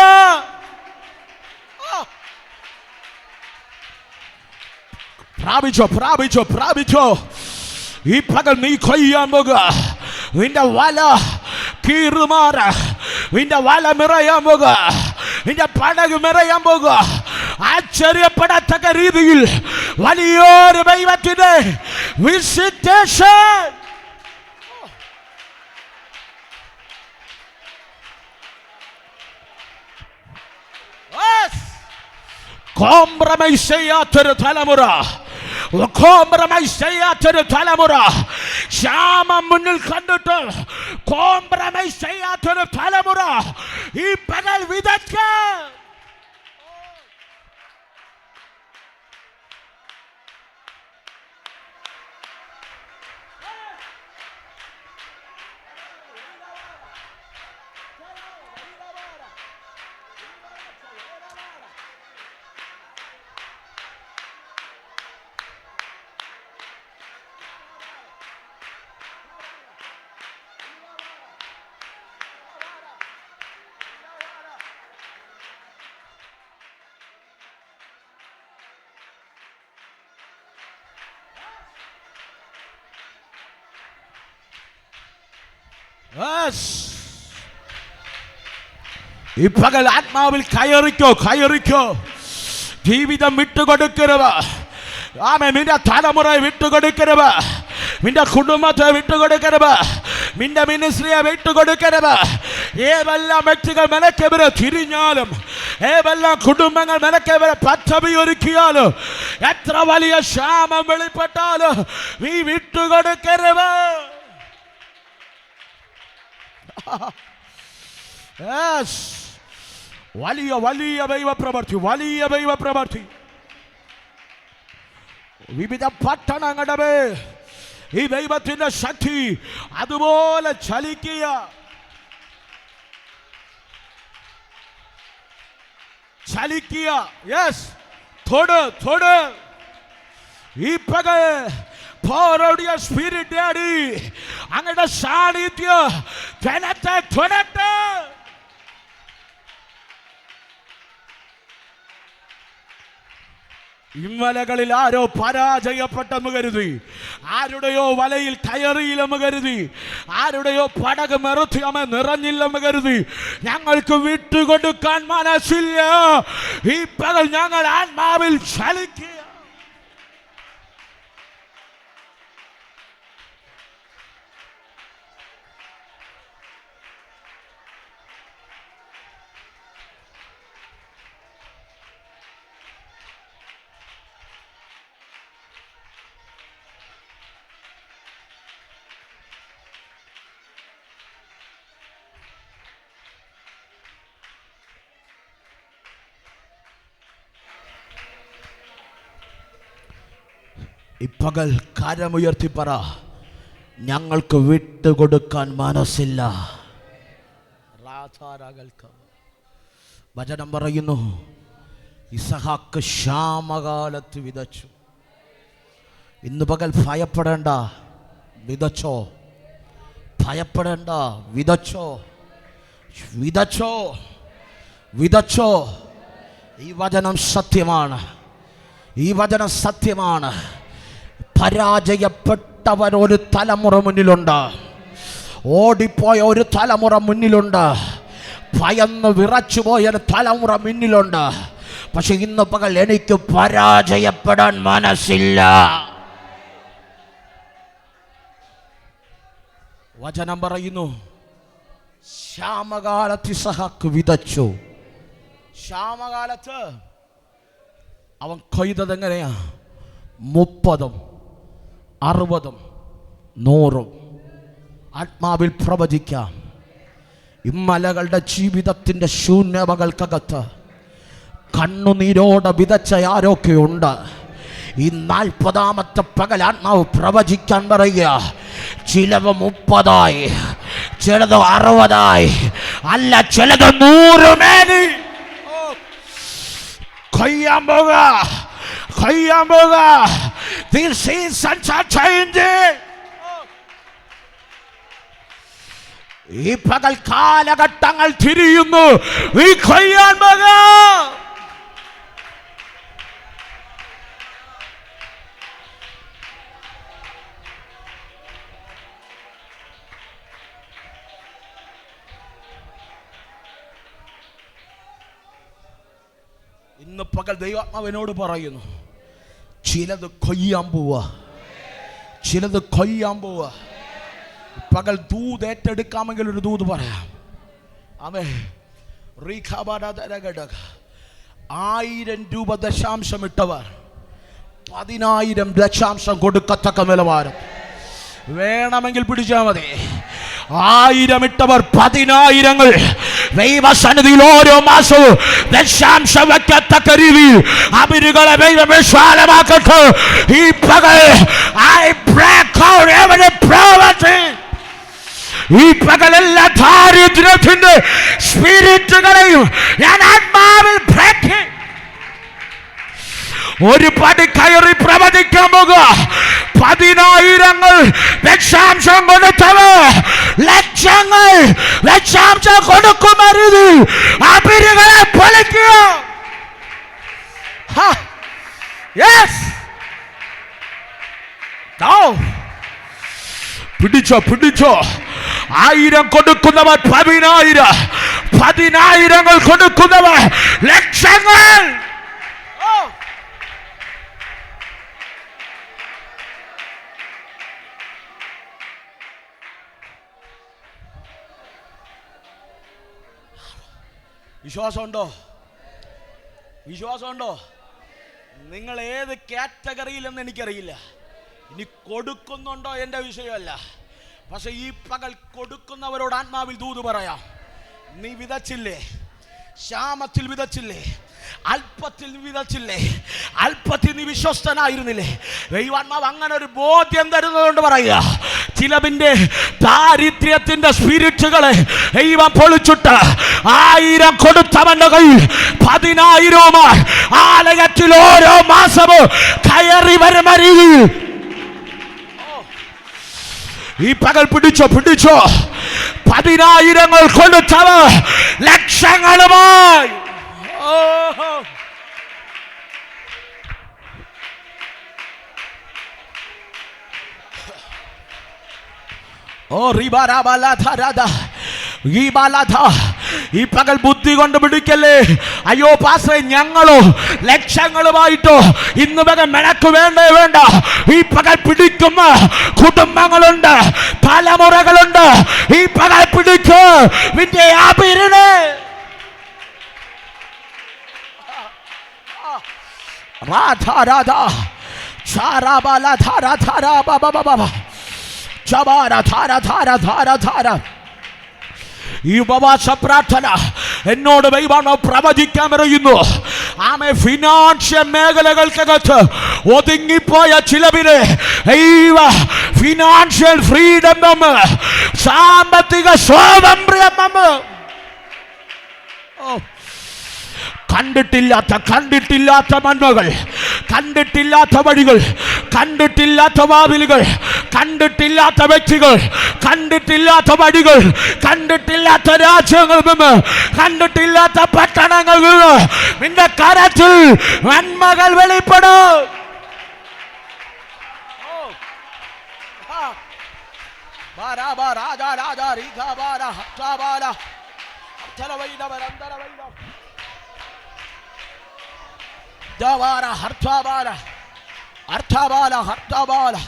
പ്രാപിച്ചോ പ്രാപിച്ചോ പ്രാപിച്ചോ. ഈ പകൽ നീ കൊയ്യാൻ പോകുക. നിന്റെ വല കീറുമാറ, നിന്റെ വല മിറയാൻ പോകുക, നിന്റെ പടക് മിറയാൻ പോകുക. ആശ്ചര്യപ്പെടത്തക്ക രീതിയിൽ വലിയൊരു ദൈവത്തിന്റെ വിസിറ്റേഷൻ. കോംപ്രമൈസ് ചെയ്യാത്തൊരു തലമുറ, കോംപ്രമൈസ് ചെയ്യാത്തൊരു തലമുറ, ക്ഷാമം മുന്നിൽ കണ്ടിട്ട് കോംപ്രമൈസ് ചെയ്യാത്തൊരു തലമുറ ഈ പകൽ വിതയ്ക്കാൻ. ഈ പകൽ ആത്മാവിൽ കയറിക്കോ കയറിക്കോ. ജീവിതം വിട്ടുകൊടുക്കരുത്. ആമേ, നിന്റെ തലമുറയെ വിട്ടുകൊടുക്കരുത്, നിന്റെ കുടുംബത്തെ വിട്ടുകൊടുക്കരുത്, നിന്റെ മിനിസ്ട്രിയെ വിട്ടുകൊടുക്കരുത്. ഏതെല്ലാം വ്യക്തികൾ മെനക്കെവരെ തിരിഞ്ഞാലും, ഏതെല്ലാം കുടുംബങ്ങൾ മെനക്കെവരെ പദ്ധതി ഒരുക്കിയാലും, എത്ര വലിയ ക്ഷാമം വെളിപ്പെട്ടാലും നീ വിട്ടുകൊടുക്കരുത്. വലിയ വലിയ ദൈവപ്രവൃത്തി, വലിയ ദൈവപ്രവൃത്തി. വിവിധ പട്ടണങ്ങളുടെ ഈ ദൈവത്തിന്റെ ശക്തി അതുപോലെ ചലിക്കുക. ചലിക്കുക. യെസ്, തൊട് തൊട്. ഈ പകൽ പോരോടിയ സ്പിരിറ്റ് ആടി അങ്ങയുടെ സാന്നിധ്യം ജനത്തെ തൊടട്ടെ. ഇമ്മലകളിൽ ആരോ പരാജയപ്പെട്ടെന്ന് കരുതി, ആരുടെയോ വലയിൽ കയറിയില്ലെന്ന് കരുതി, ആരുടെയോ പടക് മെറുത്തിയമ നിറഞ്ഞില്ലെന്ന് കരുതി ഞങ്ങൾക്ക് വിട്ടുകൊടുക്കാൻ മനസ്സില്ല. ഈ പകൽ ഞങ്ങൾ ആത്മാവിൽ ചലിക്കുക. ഈ പകൽ കരമുയർത്തി പറ, ഞങ്ങൾക്ക് വിട്ടുകൊടുക്കാൻ മനസ്സില്ല. വചനം പറയുന്നു, ഇസഹാക്ക് ക്ഷാമകാലത്ത് വിതച്ചു. ഇന്ന് പകൽ ഭയപ്പെടേണ്ട, വിതച്ചോ. ഭയപ്പെടേണ്ട, വിതച്ചോ, വിതച്ചോ, വിതച്ചോ. ഈ വചനം സത്യമാണ്, ഈ വചനം സത്യമാണ്. പരാജയപ്പെട്ടവർ ഒരു തലമുറ മുന്നിലുണ്ട്, ഓടിപ്പോയ ഒരു തലമുറ മുന്നിലുണ്ട്, ഭയന്ന് വിറച്ചുപോയ ഒരു തലമുറ മുന്നിലുണ്ട്. പക്ഷെ ഇന്ന് പകൽ എനിക്ക് പരാജയപ്പെടാൻ മനസ്സില്ല. വചനം പറയുന്നു, ക്ഷാമകാലത്ത് ഇസഹാക്ക് വിതച്ചു. ക്ഷാമകാലത്ത് അവൻ കൊയ്തത് എങ്ങനെയാ? 30, 60, 100. ആത്മാവിൽ പ്രവചിക്കാം. ഇമ്മലകളുടെ ജീവിതത്തിൻ്റെ ശൂന്യതകൾക്കകത്ത് കണ്ണുനീരോടെ വിതച്ച ആരൊക്കെയുണ്ട്? ഈ 40ാമത്തെ പകൽ ആത്മാവ് പ്രവചിക്കാൻ പറയുക. ചിലത് 30ആയി, ചിലത് 60ആയി, അല്ല ചിലത് 100 മേനി കൊയ്യാൻ പോകുക, കൊയ്യാൻ പോകുക. These seasons are changing. ഈ പകൽ കാലഘട്ടങ്ങൾ തിരിയുന്നു. ഈ കൊയ്യാൻ പോകുക. ഇന്ന് പകൽ ദൈവാത്മാവിനോട് പറയുന്നു, ചിലത് കൊയ്യാൻ പോവാ, ചിലത് കൊയ്യാൻ പോവാ. പകൽ ദൂത് ഏറ്റെടുക്കാമെങ്കിൽ ഒരു ദൂത് പറയാം. അവേ 1000 രൂപ ദശാംശം ഇട്ടവർ 10,000 ദശാംശം കൊടുക്കത്തക്ക നിലവാരം വേണമെങ്കിൽ പിടിച്ചാൽ മതി. 1000 ഇട്ടവർ 10,000 ദൈവസന്നിധിയിൽ ഓരോ മാസവും ദശാംശം വയ്ക്കത്തക്ക രീതിയിൽ അഭിരുകളെ വിശാലമാക്കട്ടെ. ഈ പകൽ I break out every poverty. ഈ പകലെല്ലാ ദാരിദ്ര്യത്തിന്റെ സ്പിരിറ്റുകളെയും ഞാൻ ആത്മാവിൽ ബ്രേക്ക്. ഒരു പടി കയറി പ്രവചിക്കാൻ പോകുക. 10,000 ദശാംശം കൊടുത്തവർ ലക്ഷങ്ങൾ ദശാംശം കൊടുക്കുമരുത്. അഭിരുകളെ പൊളിക്കുക. പിടിച്ചോ, പിടിച്ചോ. 1000 കൊടുക്കുന്നവർ 10,000, 10,000 കൊടുക്കുന്നവർ ലക്ഷങ്ങൾ. വിശ്വാസമുണ്ടോ? വിശ്വാസമുണ്ടോ? നിങ്ങൾ ഏത് കാറ്റഗറിയിലെന്ന് എനിക്കറിയില്ല. ഇനി കൊടുക്കുന്നുണ്ടോ എൻ്റെ വിഷയമല്ല. പക്ഷെ ഈ പകൽ കൊടുക്കുന്നവരോട് ആത്മാവിൽ ദൂത് പറയാം. നീ വിതച്ചില്ലേ? ക്ഷാമത്തിൽ വിതച്ചില്ലേ? അല്പത്തിൽ വിതച്ചില്ലേ? അല്പത്തിൽ നീ വിശ്വസ്തനായിരുന്നില്ലേ? ദൈവാത്മാവ് അങ്ങനെ ഒരു ബോധ്യം തരുന്നതുകൊണ്ട് പറയുക. ചിലതിൻ്റെ ദാരിദ്ര്യത്തിന്റെ സ്പിരിറ്റുകളെ ദൈവം പൊളിച്ചിട്ട് 1000 കൊടുത്തവന്റെ കയ്യിൽ 10,000 ആലയത്തിൽ ഓരോ മാസവും കയറി വരുന്ന രീതിയിൽ ഈ പകൽ പിടിച്ചോ, പിടിച്ചോ. 10,000 കൊടുത്തവർ ലക്ഷങ്ങളുമായി ഓ റിബാരാബാലാധാരാധ ഈ പകൽ ബുദ്ധി കൊണ്ട് പിടിക്കല്ലേ. അയ്യോ പാസ്റ്ററെ, ഞങ്ങളോ ലക്ഷങ്ങളുമായിട്ടോ ഇന്ന് പകൽ മെനക്ക് വേണ്ടേ വേണ്ട. ഈ പകൽ പിടിക്കുന്ന കുടുംബങ്ങളുണ്ട്, തലമുറകളുണ്ട്. ഈ പകൽ പിടിക്ക് വിന്റെ ആപിരനെ രാധാ രാധാ ചാരാബാല ധാരാ ധാരാ ബാബാ ബാബാ ചബാര ധാരാ ധാരാ ധാരാ ധാരാ. ഈ ഉപവാസ പ്രാർത്ഥന എന്നോട് ദൈവം പ്രവചിക്കാൻ പറയുന്നു. ആമേ ഫിനാൻഷ്യൽ മേഖലകൾക്കകത്ത് ഒതുങ്ങിപ്പോയ ചിലവിനെ ഫിനാൻഷ്യൽ ഫ്രീഡം, സാമ്പത്തിക സ്വാതന്ത്ര്യം, കണ്ടിട്ടില്ലാത്ത നന്മകൾ, കണ്ടിട്ടില്ലാത്ത വഴികൾ, കണ്ടിട്ടില്ലാത്ത വാതിലുകൾ, കണ്ടിട്ടില്ലാത്ത വ്യക്തികൾ, കണ്ടിട്ടില്ലാത്ത വഴികൾ, കണ്ടിട്ടില്ലാത്ത രാജ്യങ്ങളിൽ നിന്ന്, കണ്ടിട്ടില്ലാത്ത പട്ടണങ്ങളിൽ നിന്ന് നിന്റെ കരത്തിൽ നന്മകൾ വെളിപ്പെടും. Davara hartabala hartabala hartabala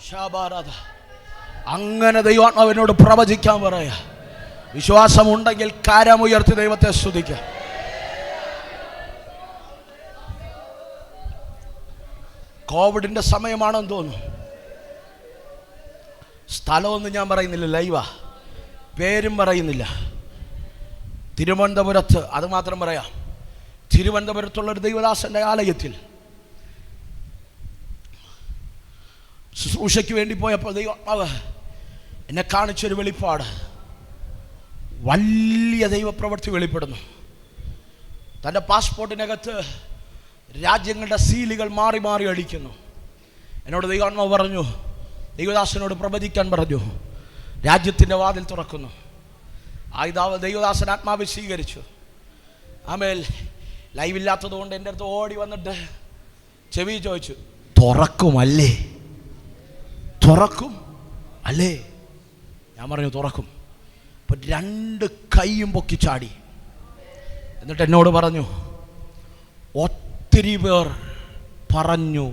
ശാബാരദ. അങ്ങനെ ദൈവാത്മാവിനോട് പ്രവചിക്കാൻ പറയാ. വിശ്വാസമുണ്ടെങ്കിൽ കരമുയർത്തി ദൈവത്തെ സ്തുതിക്കാം. കോവിഡിന്റെ സമയമാണെന്ന് തോന്നുന്നു. സ്ഥലമൊന്നും ഞാൻ പറയുന്നില്ല, ലൈവാ, പേരും പറയുന്നില്ല. തിരുവനന്തപുരത്ത്, അത് മാത്രം പറയാം, തിരുവനന്തപുരത്തുള്ളൊരു ദൈവദാസന്റെ ആലയത്തിൽ ശുശ്രൂഷയ്ക്ക് വേണ്ടി പോയപ്പോൾ ദൈവാത്മാവ് എന്നെ കാണിച്ചൊരു വെളിപ്പാട്. വലിയ ദൈവപ്രവൃത്തി വെളിപ്പെടുന്നു. തൻ്റെ പാസ്പോർട്ടിനകത്ത് രാജ്യങ്ങളുടെ സീലുകൾ മാറി മാറി അടിക്കുന്നു. എന്നോട് ദൈവാത്മാവ് പറഞ്ഞു, ദൈവദാസനോട് പ്രവചിക്കാൻ പറഞ്ഞു. രാജ്യത്തിൻ്റെ വാതിൽ തുറക്കുന്നു. ദൈവദാസൻ ആത്മാവ് സ്വീകരിച്ചു. ആമേൽ ലൈവില്ലാത്തത് കൊണ്ട് എൻ്റെ അടുത്ത് ഓടി വന്നിട്ട് ചെവി ചോദിച്ചു, തുറക്കുമല്ലേ, തുറക്കും അല്ലേ? ഞാൻ പറഞ്ഞു തുറക്കും. അപ്പം 2 കൈയും പൊക്കി ചാടി. എന്നിട്ട് എന്നോട് പറഞ്ഞു, ഒത്തിരി പേർ പറഞ്ഞു,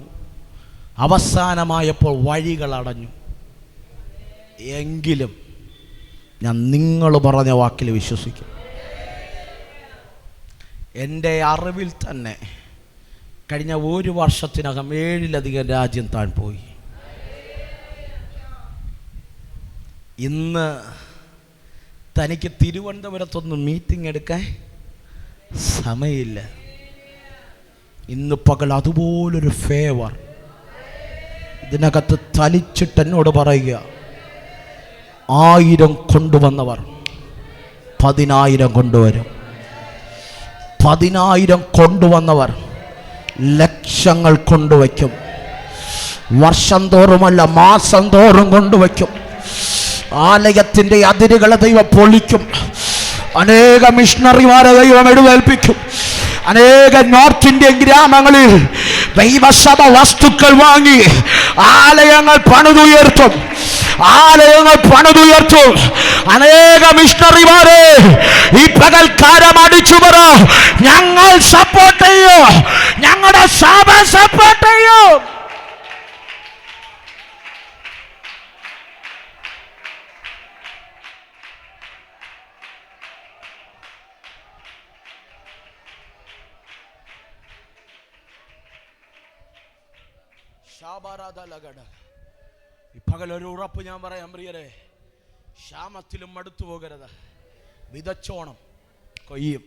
അവസാനമായപ്പോൾ വഴികൾ അടഞ്ഞു. എങ്കിലും ഞാൻ നിങ്ങൾ പറഞ്ഞ വാക്കിൽ വിശ്വസിക്കും. എൻ്റെ അറിവിൽ തന്നെ കഴിഞ്ഞ 1 വർഷത്തിനകം 7-ലധികം രാജ്യം താൻ പോയി. ഇന്ന് തനിക്ക് തിരുവനന്തപുരത്തൊന്നും മീറ്റിംഗ് എടുക്കാൻ സമയമില്ല. ഇന്ന് പകൽ അതുപോലൊരു ഫേവർ ഇതിനകത്ത് തലിച്ചിട്ട് എന്നോട് പറയുക, 1000 കൊണ്ടുവന്നവർ 10,000 കൊണ്ടുവരും. 10,000 കൊണ്ടുവന്നവർ ലക്ഷങ്ങൾ കൊണ്ടുവയ്ക്കും. വർഷം തോറുമല്ല, മാസം തോറും കൊണ്ടുവയ്ക്കും. ആലയത്തിൻ്റെ അതിരുകളെ ദൈവം പൊളിക്കും. അനേക മിഷണറിമാരെ ദൈവം എഴുന്നേൽപ്പിക്കും. അനേക നോർത്ത് ഇന്ത്യൻ ഗ്രാമങ്ങളിൽ ദൈവസഭ വസ്തുക്കൾ വാങ്ങി ആലയങ്ങൾ പണിതുയർത്തും. അനേക മിഷണറിമാരെ ഈ പകൽക്കാലം അടിച്ചു പറ, ഞങ്ങൾ സപ്പോർട്ട് ചെയ്യോ, ഞങ്ങളുടെ സഭ സപ്പോർട്ട് ചെയ്യോ. ഈ പകലൊരു ഉറപ്പ് ഞാൻ പറയാം പ്രിയരെ, ക്ഷാമത്തിലും മടുത്തു പോകരുത്. വിതച്ചോണം, കൊയ്യും.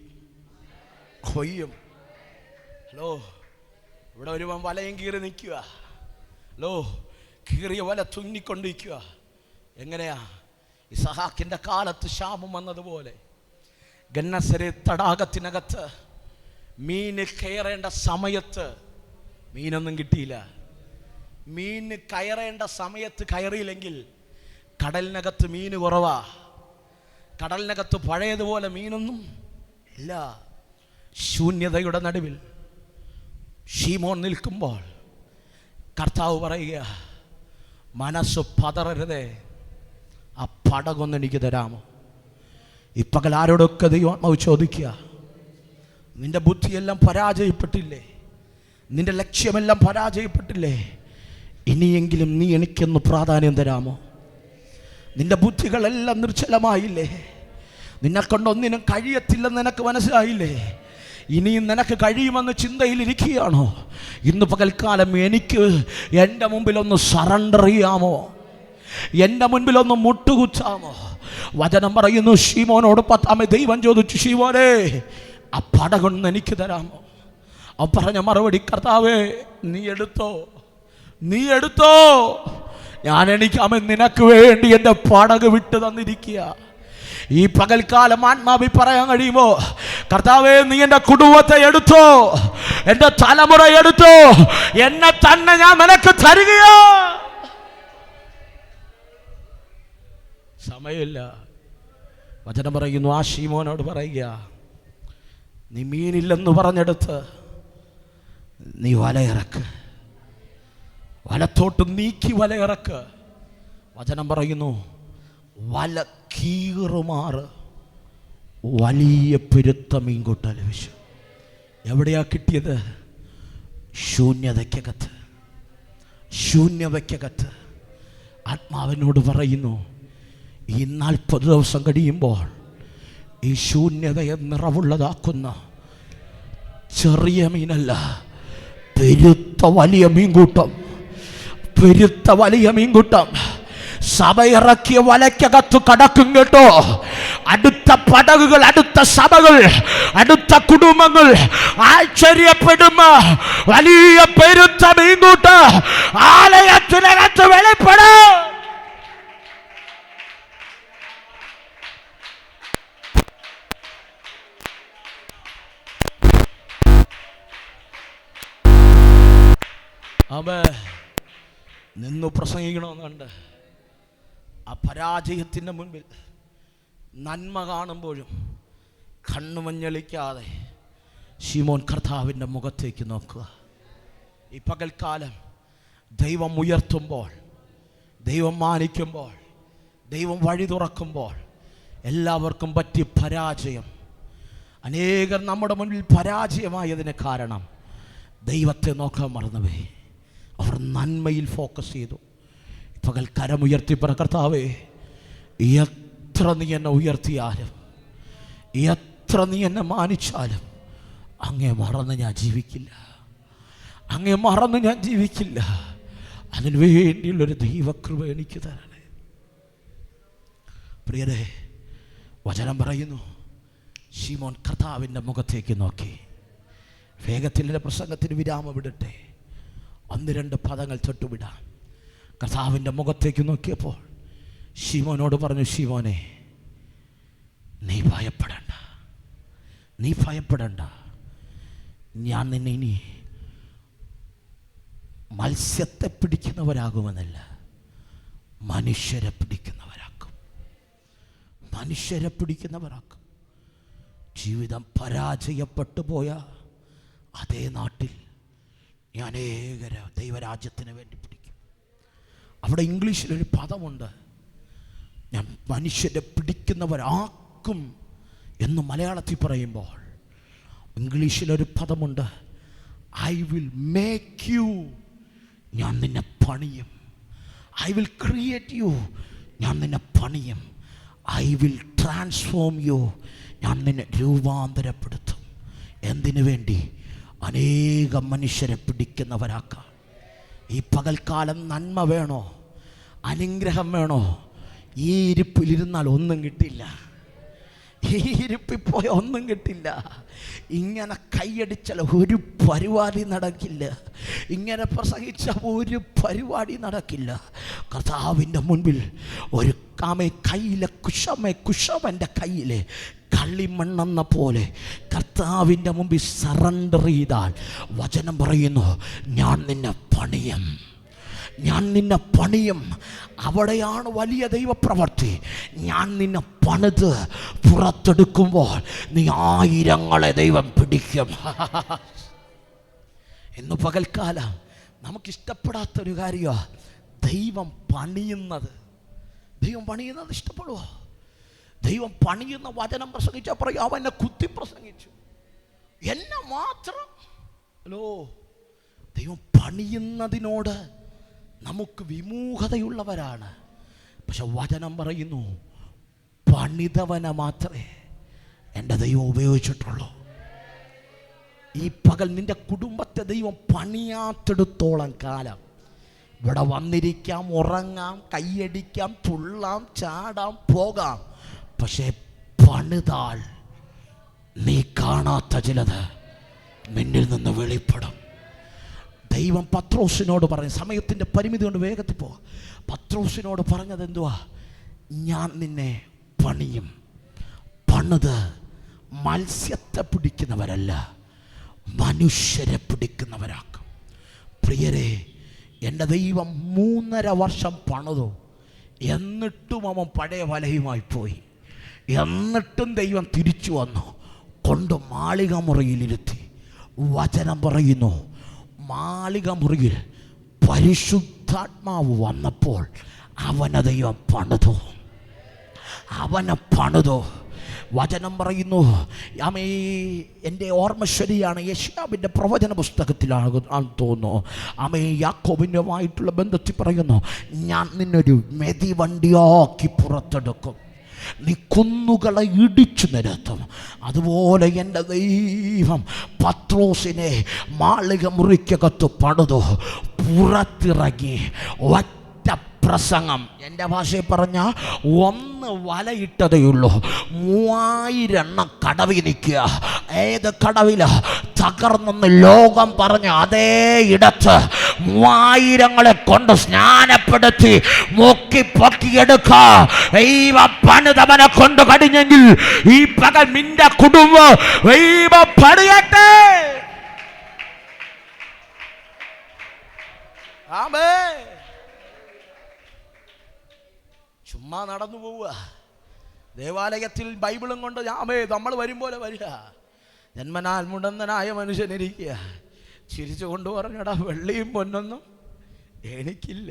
ഹലോ, ഇവിടെ ഒരുവൻ വലയും കീറി നിൽക്കുക. ഹലോ, കീറിയ വല തുന്നിക്കൊണ്ടിരിക്കുക. എങ്ങനെയാ? ഇസഹാക്കിൻ്റെ കാലത്ത് ക്ഷാമം വന്നതുപോലെ ഗന്നസരത്ത് തടാകത്തിനകത്ത് മീന് കയറേണ്ട സമയത്ത് മീനൊന്നും കിട്ടിയില്ല. മീന് കയറേണ്ട സമയത്ത് കയറിയില്ലെങ്കിൽ കടലിനകത്ത് മീന് കുറവാ. കടലിനകത്ത് പഴയതുപോലെ മീനൊന്നും ഇല്ല. ശൂന്യതയുടെ നടുവിൽ ശീമോൻ നിൽക്കുമ്പോൾ കർത്താവ് പറയുക, മനസ്സ് പതറരുതേ, ആ പടകൊന്ന് എനിക്ക് തരാമോ? ഈ പകൽ ആരോടൊക്കെ ദൈവാത്മാവ് ചോദിക്കുക, നിന്റെ ബുദ്ധിയെല്ലാം പരാജയപ്പെട്ടില്ലേ? നിന്റെ ലക്ഷ്യമെല്ലാം പരാജയപ്പെട്ടില്ലേ? ഇനിയെങ്കിലും നീ എനിക്കൊന്ന് പ്രാധാന്യം തരാമോ? നിന്റെ ബുദ്ധികളെല്ലാം നിർജ്ജലമായില്ലേ? നിന്നെക്കൊണ്ടൊന്നിനും കഴിയത്തില്ലെന്ന് നിനക്ക് മനസ്സിലായില്ലേ? ഇനിയും നിനക്ക് കഴിയുമെന്ന് ചിന്തയിലിരിക്കുകയാണോ? ഇന്ന് പകൽക്കാലം എനിക്ക് എൻ്റെ മുമ്പിലൊന്ന് സറണ്ടർ ചെയ്യാമോ? എൻ്റെ മുൻപിലൊന്ന് മുട്ടുകുച്ചാമോ? വചനം പറയുന്നു, ശീമോനോട് 10 ദൈവം ചോദിച്ചു, ശീമോനെ, ആ പടകൊന്ന് എനിക്ക് തരാമോ? അവൻ പറഞ്ഞ മറുപടി, കർത്താവേ, നീ എടുത്തോ, നീ എടുത്തോ. എനിക്ക് നിനക്ക് വേണ്ടി എൻ്റെ പടക് വിട്ടു തന്നിരിക്കുക. ഈ പകൽക്കാലം ആത്മാവി പറയാൻ കഴിയുമോ, കർത്താവേ, നീ എൻ്റെ കുടുംബത്തെ എടുത്തോ, എൻ്റെ തലമുറ എടുത്തോ, എന്നെ തന്നെ ഞാൻ നിനക്ക് തരികയോ? സമയമില്ല. വചനം പറയുന്നു, ആ ശീമോനോട് പറയുക, നീ മീനില്ലെന്ന് പറഞ്ഞെടുത്ത് നീ വലയിറക്ക്, വലത്തോട്ട് നീക്കി വലയിറക്ക്. വചനം പറയുന്നു, വല കീറുമാറ് വലിയ പെരുത്ത മീൻകൂട്ട ലഭിച്ചു. എവിടെയാ കിട്ടിയത്? ശൂന്യതയ്ക്കകത്ത്. ശൂന്യതയ്ക്കകത്ത് ആത്മാവിനോട് പറയുന്നു, ഈ 40 ദിവസം കഴിയുമ്പോൾ ഈ ശൂന്യതയെ നിറവുള്ളതാക്കുന്ന ചെറിയ മീനല്ല, പെരുത്ത വലിയ മീൻകൂട്ടം, പെരുത്ത വലിയ മീൻകൂട്ടം സഭയിറക്കിയ വലയ്ക്കകത്ത് കടക്കും കേട്ടോ. അടുത്ത പടകുകൾ, അടുത്ത സഭകൾ, അടുത്ത കുടുംബങ്ങൾ ആശ്ചര്യപ്പെടുന്ന വലിയ പെരുത്ത മീൻകൂട്ടം ആലയത്തിനകത്ത് വെളിപ്പെടും. നിന്നു പ്രസംഗിക്കണമെന്നുണ്ട്. ആ പരാജയത്തിൻ്റെ മുൻപിൽ നന്മ കാണുമ്പോഴും കണ്ണുമഞ്ഞളിക്കാതെ ശീമോൻ കർത്താവിൻ്റെ മുഖത്തേക്ക് നോക്കുക. ഈ പകൽക്കാലം ദൈവം ഉയർത്തുമ്പോൾ, ദൈവം മാനിക്കുമ്പോൾ, ദൈവം വഴി തുറക്കുമ്പോൾ എല്ലാവർക്കും പറ്റിയ പരാജയം, അനേകർ നമ്മുടെ മുൻപിൽ പരാജയമായതിന് കാരണം ദൈവത്തെ നോക്കാൻ മറന്നുപോയി. അവർ നന്മയിൽ ഫോക്കസ് ചെയ്തു. പകൽ കരമുയർത്തി പറ, കർത്താവേ, എത്ര നീ എന്നെ ഉയർത്തിയാലും, എത്ര നീ എന്നെ മാനിച്ചാലും അങ്ങേ മറന്ന് ഞാൻ ജീവിക്കില്ല, അങ്ങേ മറന്ന് ഞാൻ ജീവിക്കില്ല. അതിനു വേണ്ടിയുള്ളൊരു ദൈവകൃപ എനിക്ക് തരണേ. പ്രിയരെ, വചനം പറയുന്നു, ശീമോൻ കർത്താവിൻ്റെ മുഖത്തേക്ക് നോക്കി. വേഗത്തിൽ എൻ്റെ പ്രസംഗത്തിന് വിരാമം വിടട്ടെ, 1-2 പദങ്ങൾ തൊട്ടുവിടാം. കർത്താവിൻ്റെ മുഖത്തേക്ക് നോക്കിയപ്പോൾ ശീമോനോട് പറഞ്ഞു, ശീമോനെ, നീ ഭയപ്പെടണ്ട, നീ ഭയപ്പെടണ്ട. ഞാൻ നിന്നെ ഇനി മത്സ്യത്തെ പിടിക്കുന്നവരാകുമെന്നല്ല, മനുഷ്യരെ പിടിക്കുന്നവരാക്കും, മനുഷ്യരെ പിടിക്കുന്നവരാക്കും. ജീവിതം പരാജയപ്പെട്ടു പോയ അതേ നാട്ടിൽ ഞാൻ അനേകരെ ദൈവരാജ്യത്തിന് വേണ്ടി പിടിക്കും. അവിടെ ഇംഗ്ലീഷിലൊരു പദമുണ്ട്, ഞാൻ മനുഷ്യരെ പിടിക്കുന്നവരാക്കും എന്ന് മലയാളത്തിൽ പറയുമ്പോൾ ഇംഗ്ലീഷിലൊരു പദമുണ്ട്, ഐ വിൽ മേക്ക് യു, ഞാൻ നിന്നെ പണിയും. ഐ വിൽ ക്രിയേറ്റ് യു, ഞാൻ നിന്നെ പണിയും. ഐ വിൽ ട്രാൻസ്ഫോം യു, ഞാൻ നിന്നെ രൂപാന്തരപ്പെടുത്തും. എന്തിനു വേണ്ടി? അനേകം മനുഷ്യരെ പിടിക്കുന്നവരാക്കാം. ഈ പകൽക്കാലം നന്മ വേണോ, അനുഗ്രഹം വേണോ? ഈ ഇരിപ്പിലിരുന്നാൽ ഒന്നും കിട്ടില്ല, ഈ ഇരിപ്പിൽ പോയ ഒന്നും കിട്ടില്ല. ഇങ്ങനെ കൈയടിച്ചാൽ ഒരു പരിപാടി നടക്കില്ല, ഇങ്ങനെ പ്രസംഗിച്ച ഒരു പരിപാടി നടക്കില്ല. കർത്താവിൻ്റെ മുൻപിൽ ഒരു കയ്യിലെ കുശവൻ്റെ കയ്യിലെ കളിമണ്ണെന്ന പോലെ കർത്താവിൻ്റെ മുമ്പിൽ സറണ്ടർ ചെയ്താൽ വചനം പറയുന്നു, ഞാൻ നിന്നെ പണിയും, ഞാൻ നിന്നെ പണിയും. അവിടെയാണ് വലിയ ദൈവപ്രവൃത്തി. ഞാൻ നിന്നെ പണിത് പുറത്തെടുക്കുമ്പോൾ നീ ആയിരങ്ങളെ ദൈവം പിടിക്കും. ഇന്ന് പകൽക്കാലം നമുക്കിഷ്ടപ്പെടാത്തൊരു കാര്യമാണ് ദൈവം പണിയുന്നത്. ദൈവം പണിയുന്നത് ഇഷ്ടപ്പെടുവോ? ദൈവം പണിയുന്ന വചനം പ്രസംഗിച്ചാൽ പറയും അവൻ എന്നെ കുത്തി പ്രസംഗിച്ചു, എന്നെ മാത്രം. ഹലോ, ദൈവം പണിയുന്നതിനോട് നമുക്ക് വിമുഖതയുള്ളവരാണ്. പക്ഷെ വചനം പറയുന്നു പണിതവനെ മാത്രമേ എൻ്റെ ദൈവം ഉപയോഗിച്ചിട്ടുള്ളൂ. ഈ പകൽ നിന്റെ കുടുംബത്തെ ദൈവം പണിയാത്തെടുത്തോളം കാലം ഇവിടെ വന്നിരിക്കാം, ഉറങ്ങാം, കൈയടിക്കാം, തുള്ളാം, ചാടാം, പോകാം. പക്ഷേ പണിതാൽ നീ കാണാത്ത ചിലത് നിന്നിൽ നിന്ന് വെളിപ്പെടും. ദൈവം പത്രോസിനോട് പറയും, സമയത്തിൻ്റെ പരിമിതി കൊണ്ട് വേഗത്തിൽ പോവാം. പത്രോസിനോട് പറഞ്ഞത് എന്തുവാ? ഞാൻ നിന്നെ പണിയും. പണിത് മത്സ്യത്തെ പിടിക്കുന്നവരല്ല, മനുഷ്യരെ പിടിക്കുന്നവരാക്കും. പ്രിയരെ, എൻ്റെ ദൈവം 3.5 വർഷം പണിതു. എന്നിട്ടും അവൻ പഴയ വലയുമായി പോയി. എന്നിട്ടും ദൈവം തിരിച്ചു വന്നു, കൊണ്ട് മാളിക മുറിയിലിരുത്തി. വചനം പറയുന്നു, മാളിക മുറിയിൽ പരിശുദ്ധാത്മാവ് വന്നപ്പോൾ അവനെ ദൈവം പണിതു. അവനെ പണിതു. വചനം പറയുന്നു, എൻ്റെ ഓർമ്മ ശരിയാണ്, യെശയ്യാവിൻ്റെ പ്രവചന പുസ്തകത്തിലാണെന്ന് തോന്നുന്നു. യാക്കോബിനുമായിട്ടുള്ള ബന്ധത്തിൽ പറയുന്നു, ഞാൻ നിന്നൊരു മെതിവണ്ടിയാക്കി പുറത്തെടുക്കും, നീ കുന്നുകളെ ഇടിച്ചു നിരത്തും. അതുപോലെ എൻ്റെ ദൈവം പത്രോസിനെ മാളിക മുറിക്കകത്ത് പണിതു. പുറത്തിറങ്ങി ഒറ്റ പ്രസംഗം. എൻ്റെ ഭാഷയിൽ പറഞ്ഞ ഒന്ന് വലയിട്ടതേയുള്ളൂ, 3000 എണ്ണം കടവിൽ നിൽക്കുക. ഏത് കടവില? തകർന്നെന്ന് ലോകം പറഞ്ഞ അതേ ഇടത്ത് 3000 കൊണ്ട് സ്നാനപ്പെടുത്തി മുക്കി പൊക്കിയെടുക്ക. ദൈവ പണിതവനെ കൊണ്ട് കഴിഞ്ഞെങ്കിൽ ഈ പകൽ നിന്റെ കുടുംബം ദൈവ പണിയട്ടെ. ആമേൻ. ചുമ്മാ നടന്നു പോവുക. ദേവാലയത്തിൽ ബൈബിളും കൊണ്ട് നമ്മൾ വരും പോലെ വരിക. ജന്മനാൽ മുടന്തനായ മനുഷ്യനിരിക്കുക. ചിരിച്ചു കൊണ്ട് പറഞ്ഞടാ, വെള്ളിയും പൊന്നൊന്നും എനിക്കില്ല,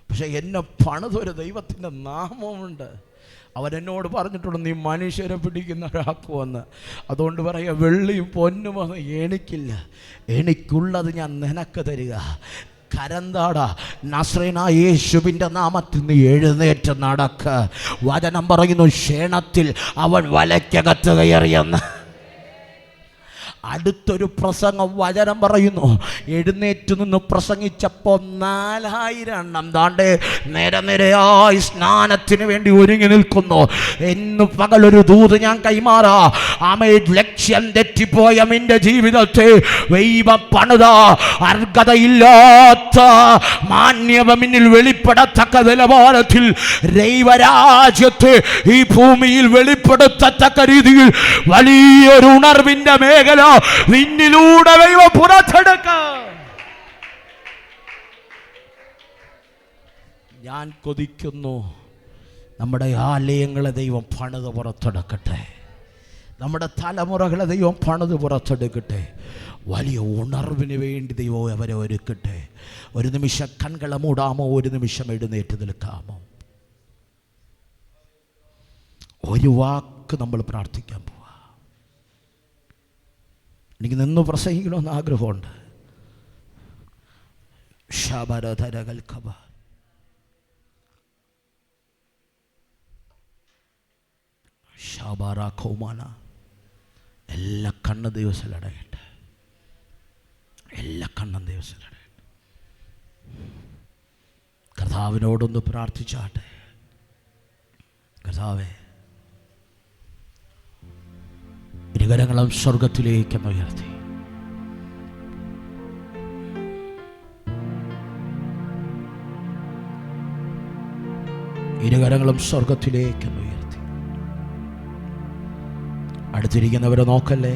പക്ഷെ എന്നെ പണിതൊരു ദൈവത്തിൻ്റെ നാമമുണ്ട്. അവരെന്നോട് പറഞ്ഞിട്ടുണ്ട്, നീ മനുഷ്യരെ പിടിക്കുന്ന ഒരാക്കുമെന്ന്. അതുകൊണ്ട് പറയുക, വെള്ളിയും പൊന്നും എനിക്കില്ല, എനിക്കുള്ളത് ഞാൻ നിനക്ക് തരിക. കരന്താട, നസ്രേനായ യേശുവിൻ്റെ നാമത്തിൽ നീ എഴുന്നേറ്റ് നടക്ക. വചനം പറയുന്നു, ക്ഷേണത്തിൽ അവൻ വലയ്ക്കകത്ത് കയറിയെന്ന്. അടുത്തൊരു പ്രസംഗം വചനം പറയുന്നു, എഴുന്നേറ്റ് നിന്ന് പ്രസംഗിച്ചപ്പോൾ 4000 എണ്ണം താണ്ടെ നിരനിരയായി സ്നാനത്തിന് വേണ്ടി ഒരുങ്ങി നിൽക്കുന്നു. ഇന്ന് പകലൊരു ദൂത് ഞാൻ കൈമാറാ. ലക്ഷ്യം തെറ്റിപ്പോയ നിന്റെ ജീവിതത്തെ ദൈവ പണിത അർഹതയില്ലാത്ത മാന്യത മുന്നിൽ വെളിപ്പെടത്തക്ക നിലവാരത്തിൽ ദൈവരാജ്യത്തെ ഈ ഭൂമിയിൽ വെളിപ്പെടുത്തത്തക്ക രീതിയിൽ വലിയൊരു ഉണർവിന്റെ മേഖല നിന്നിലൂടെ ദൈവം പുറത്തെടുക്കാം. ഞാൻ കൊതിക്കുന്നു, നമ്മുടെ ആലയങ്ങളെ ദൈവം പണിത് പുറത്തെടുക്കട്ടെ, നമ്മുടെ തലമുറകളെ ദൈവം പണിത് പുറത്തെടുക്കട്ടെ. വലിയ ഉണർവിന് വേണ്ടി ദൈവം അവരെ ഒരുക്കട്ടെ. ഒരു നിമിഷം കൺകളെ മൂടാമോ? ഒരു നിമിഷം എഴുന്നേറ്റ് നിൽക്കാമോ? ഒരു വാക്ക് നമ്മൾ പ്രാർത്ഥിക്കാൻ പോവാ. എനിക്ക് നിന്ന് പ്രസംഗിക്കണമെന്ന് ആഗ്രഹമുണ്ട്. എല്ലാ കണ്ണും ദൈവത്തിലടയട്ടെ, എല്ലാ കണ്ണും ദൈവത്തിലടയട്ടെ. കർത്താവിനോടൊന്ന് പ്രാർത്ഥിച്ചാട്ടെ. കർത്താവേ, ഇരുകരങ്ങളും സ്വർഗത്തിലേക്കൊന്ന് ഉയർത്തി ഇരുകരങ്ങളും സ്വർഗത്തിലേക്കൊന്ന് ഉയർത്തി. അടുത്തിരിക്കുന്നവരെ നോക്കല്ലേ.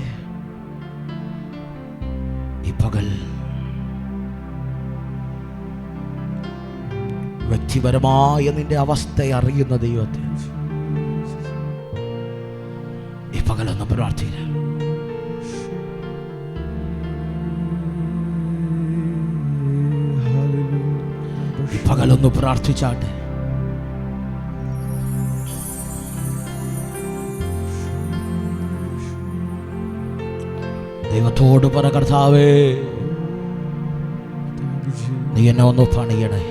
ഈ പകൽ വ്യക്തിപരമായ നിന്റെ അവസ്ഥയെ അറിയുന്ന ദൈവത്തെ ഈ പകലൊന്ന് പ്രാർത്ഥിക്കുക. ഈ പകലൊന്ന് പ്രാർത്ഥിച്ചാട്ടെ. ദൈവത്തോട് പറ, കർത്താവേ നീ എന്നെ ഒന്ന് പണിയണേ.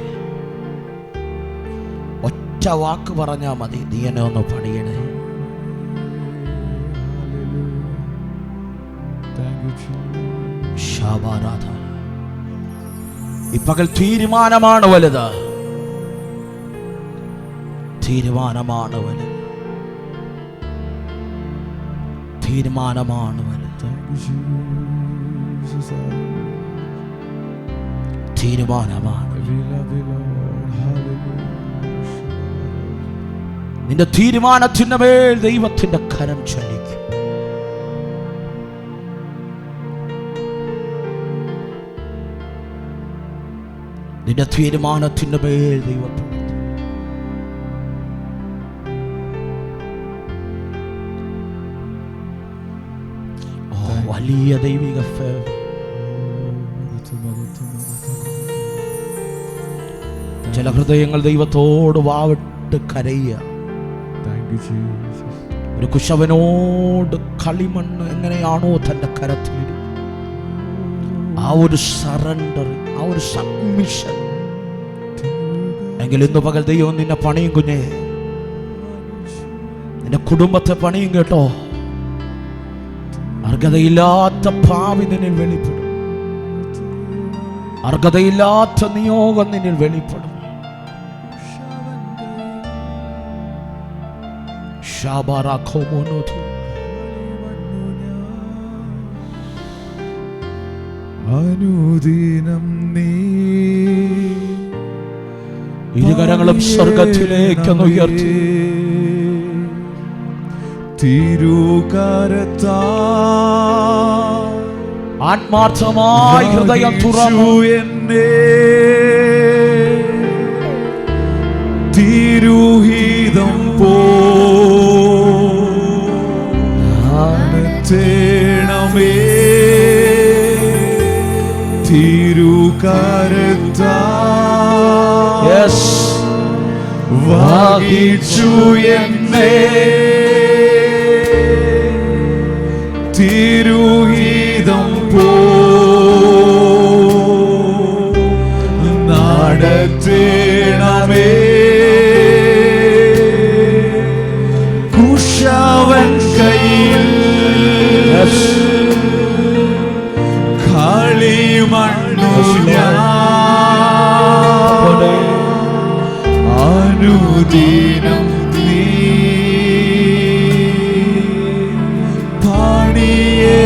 ഒറ്റ വാക്ക് പറഞ്ഞാൽ മതി, നീ എന്നെ ഒന്ന് പണിയണേ. ഈ പകൽ തീരുമാനമാണ് വലുത്, തീരുമാനമാണ് വലുത്, തീരുമാനമാണ് വലുത്, തീരുമാനമാണ്. നിന്റെ തീരുമാനത്തിന്റെ മേൽ ദൈവത്തിന്റെ കരം ചലിക്കും. നിന്റെ തീരുമാനത്തിന്റെ മേൽ ദൈവം വലിയ ദൈവിക ഫേവർ. ചില ഹൃദയങ്ങൾ ദൈവത്തോട് വാവിട്ട് കരയുക. ഒരു കുശവനോട് കളിമണ്ണ് എങ്ങനെയാണോ തന്റെ കരത്തിൽ, ആ ഒരു സറണ്ടർ, ആ ഒരു സബ്മിഷൻ. എങ്കിൽ ഇന്ന് പകൽ ദൈവം നിന്നെ പണിയും കുഞ്ഞേ, നിന്റെ കുടുംബത്തെ പണിയും കേട്ടോ. അർഹതയില്ലാത്ത ഭാവി നിന്നിൽ വെളിപ്പെടും, അർഹതയില്ലാത്ത നിയോഗം നിന്നിൽ വെളിപ്പെടും.
അനുദിനം നീ
ഇരുകരങ്ങളും സ്വർഗത്തിലേക്കൊന്ന് ഉയർത്തി
തിരുകരത്താ
ആത്മാർത്ഥമായി ഹൃദയം തുറന്നു
എന്നെ തിരുഹിതം പോണമേ തിരുകരത്താ വഹിച്ചു എന്നെ തിരുഹിതം പോ നടത്തേണമേ കുശവൻ കയ്യിൽ കളിമണ്ണു അനുദിനം നീ പണിയേണമേ.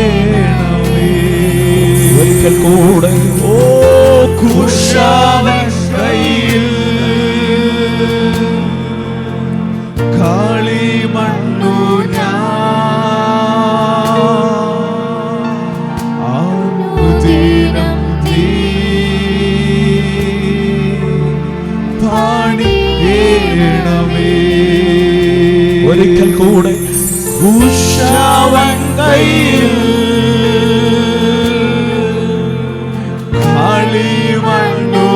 ഒരിക്കൽ കൂടെ
ഓ കുശവൻ കയ്യിൽ കളിമണ്ണു അനുദിനം നീ പണിയേണമേ.
ഒരിക്കൽ കൂടെ
കുശവൻ കയ്യിൽ കളിമണ്ണു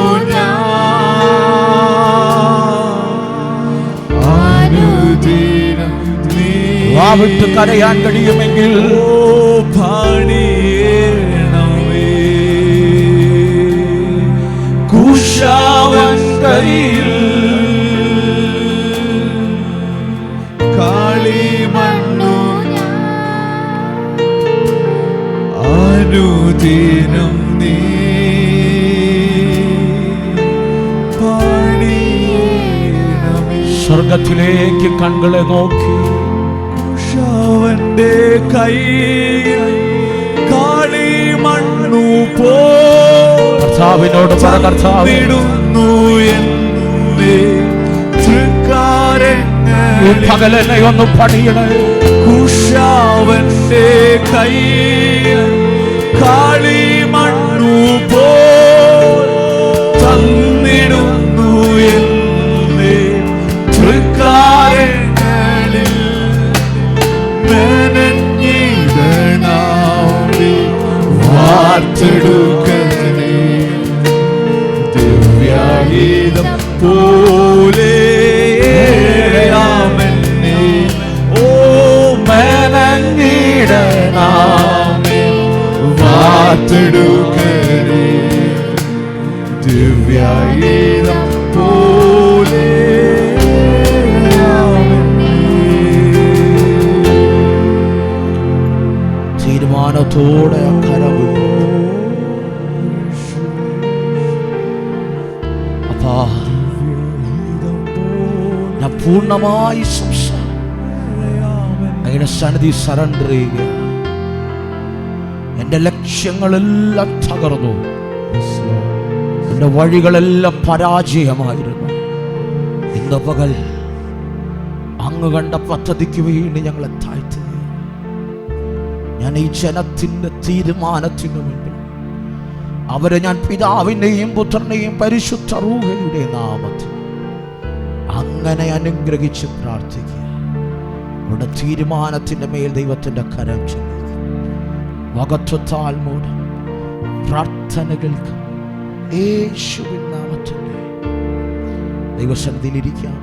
അനുദിനം നീ
വാവിട്ട് കരയാൻ കഴിയുമെങ്കിൽ
പണിയേണമേ. കുശവൻ കയ്യിൽ കളിമണ്ണു അനുദിനം നീ പണിയേണമേ.
സ്വർഗത്തിലേക്ക് കണ്ണുകളെ നോക്കി
കുശവന്റെ കയ്യിൽ കളിമണ്ണു
കർത്താവിനോട് പറ,
പോടുന്നു എന്നെ
പകലെന്നെ ഒന്ന് പണിയണേ.
കുശവന്റെ കയ്യിൽ കളിമണ്ണു തന്നിടുന്നു എന്നെ ദിവ്യഹിതം പോലെ ആമെന്നെ ഓ മനങ്ങിടനാമേ വാർത്തെടുക്കണേ ദിവ്യഹിതം പോലെ
തീരുമാനത്തോടെ അക്കരവ് അപ്പാ ഞാൻ പൂർണ്ണമായി അങ്ങയുടെ സന്നിധി സറണ്ടർ ചെയ്യുക. എൻ്റെ ലക്ഷ്യങ്ങളെല്ലാം തകർന്നു, എൻ്റെ വഴികളെല്ലാം പരാജയമായിരുന്നു. ഇന്ന് പകൽ അങ്ങ് കണ്ട പദ്ധതിക്ക് വേണ്ടി ഞങ്ങളെ താഴ്ത്തുക. ഞാൻ ഈ ജനത്തിൻ്റെ തീരുമാനത്തിന് മുൻപിൽ അവരെ ഞാൻ പിതാവിൻ്റെയും പുത്രൻ്റെയും പരിശുദ്ധ റൂഹയുടെ നാമത്തിൽ അങ്ങനെ അനുഗ്രഹിച്ച് പ്രാർത്ഥിക്കുക. അവരുടെ തീരുമാനത്തിൻ്റെ മേൽ ദൈവത്തിൻ്റെ കരം ചെയ്യുക. മഹത്വത്താൽ മൂടം പ്രാർത്ഥനകൾക്ക് യേശുവിൻ നാമത്തിൽ ദൈവസന്നിധിയിലിരിക്കാം.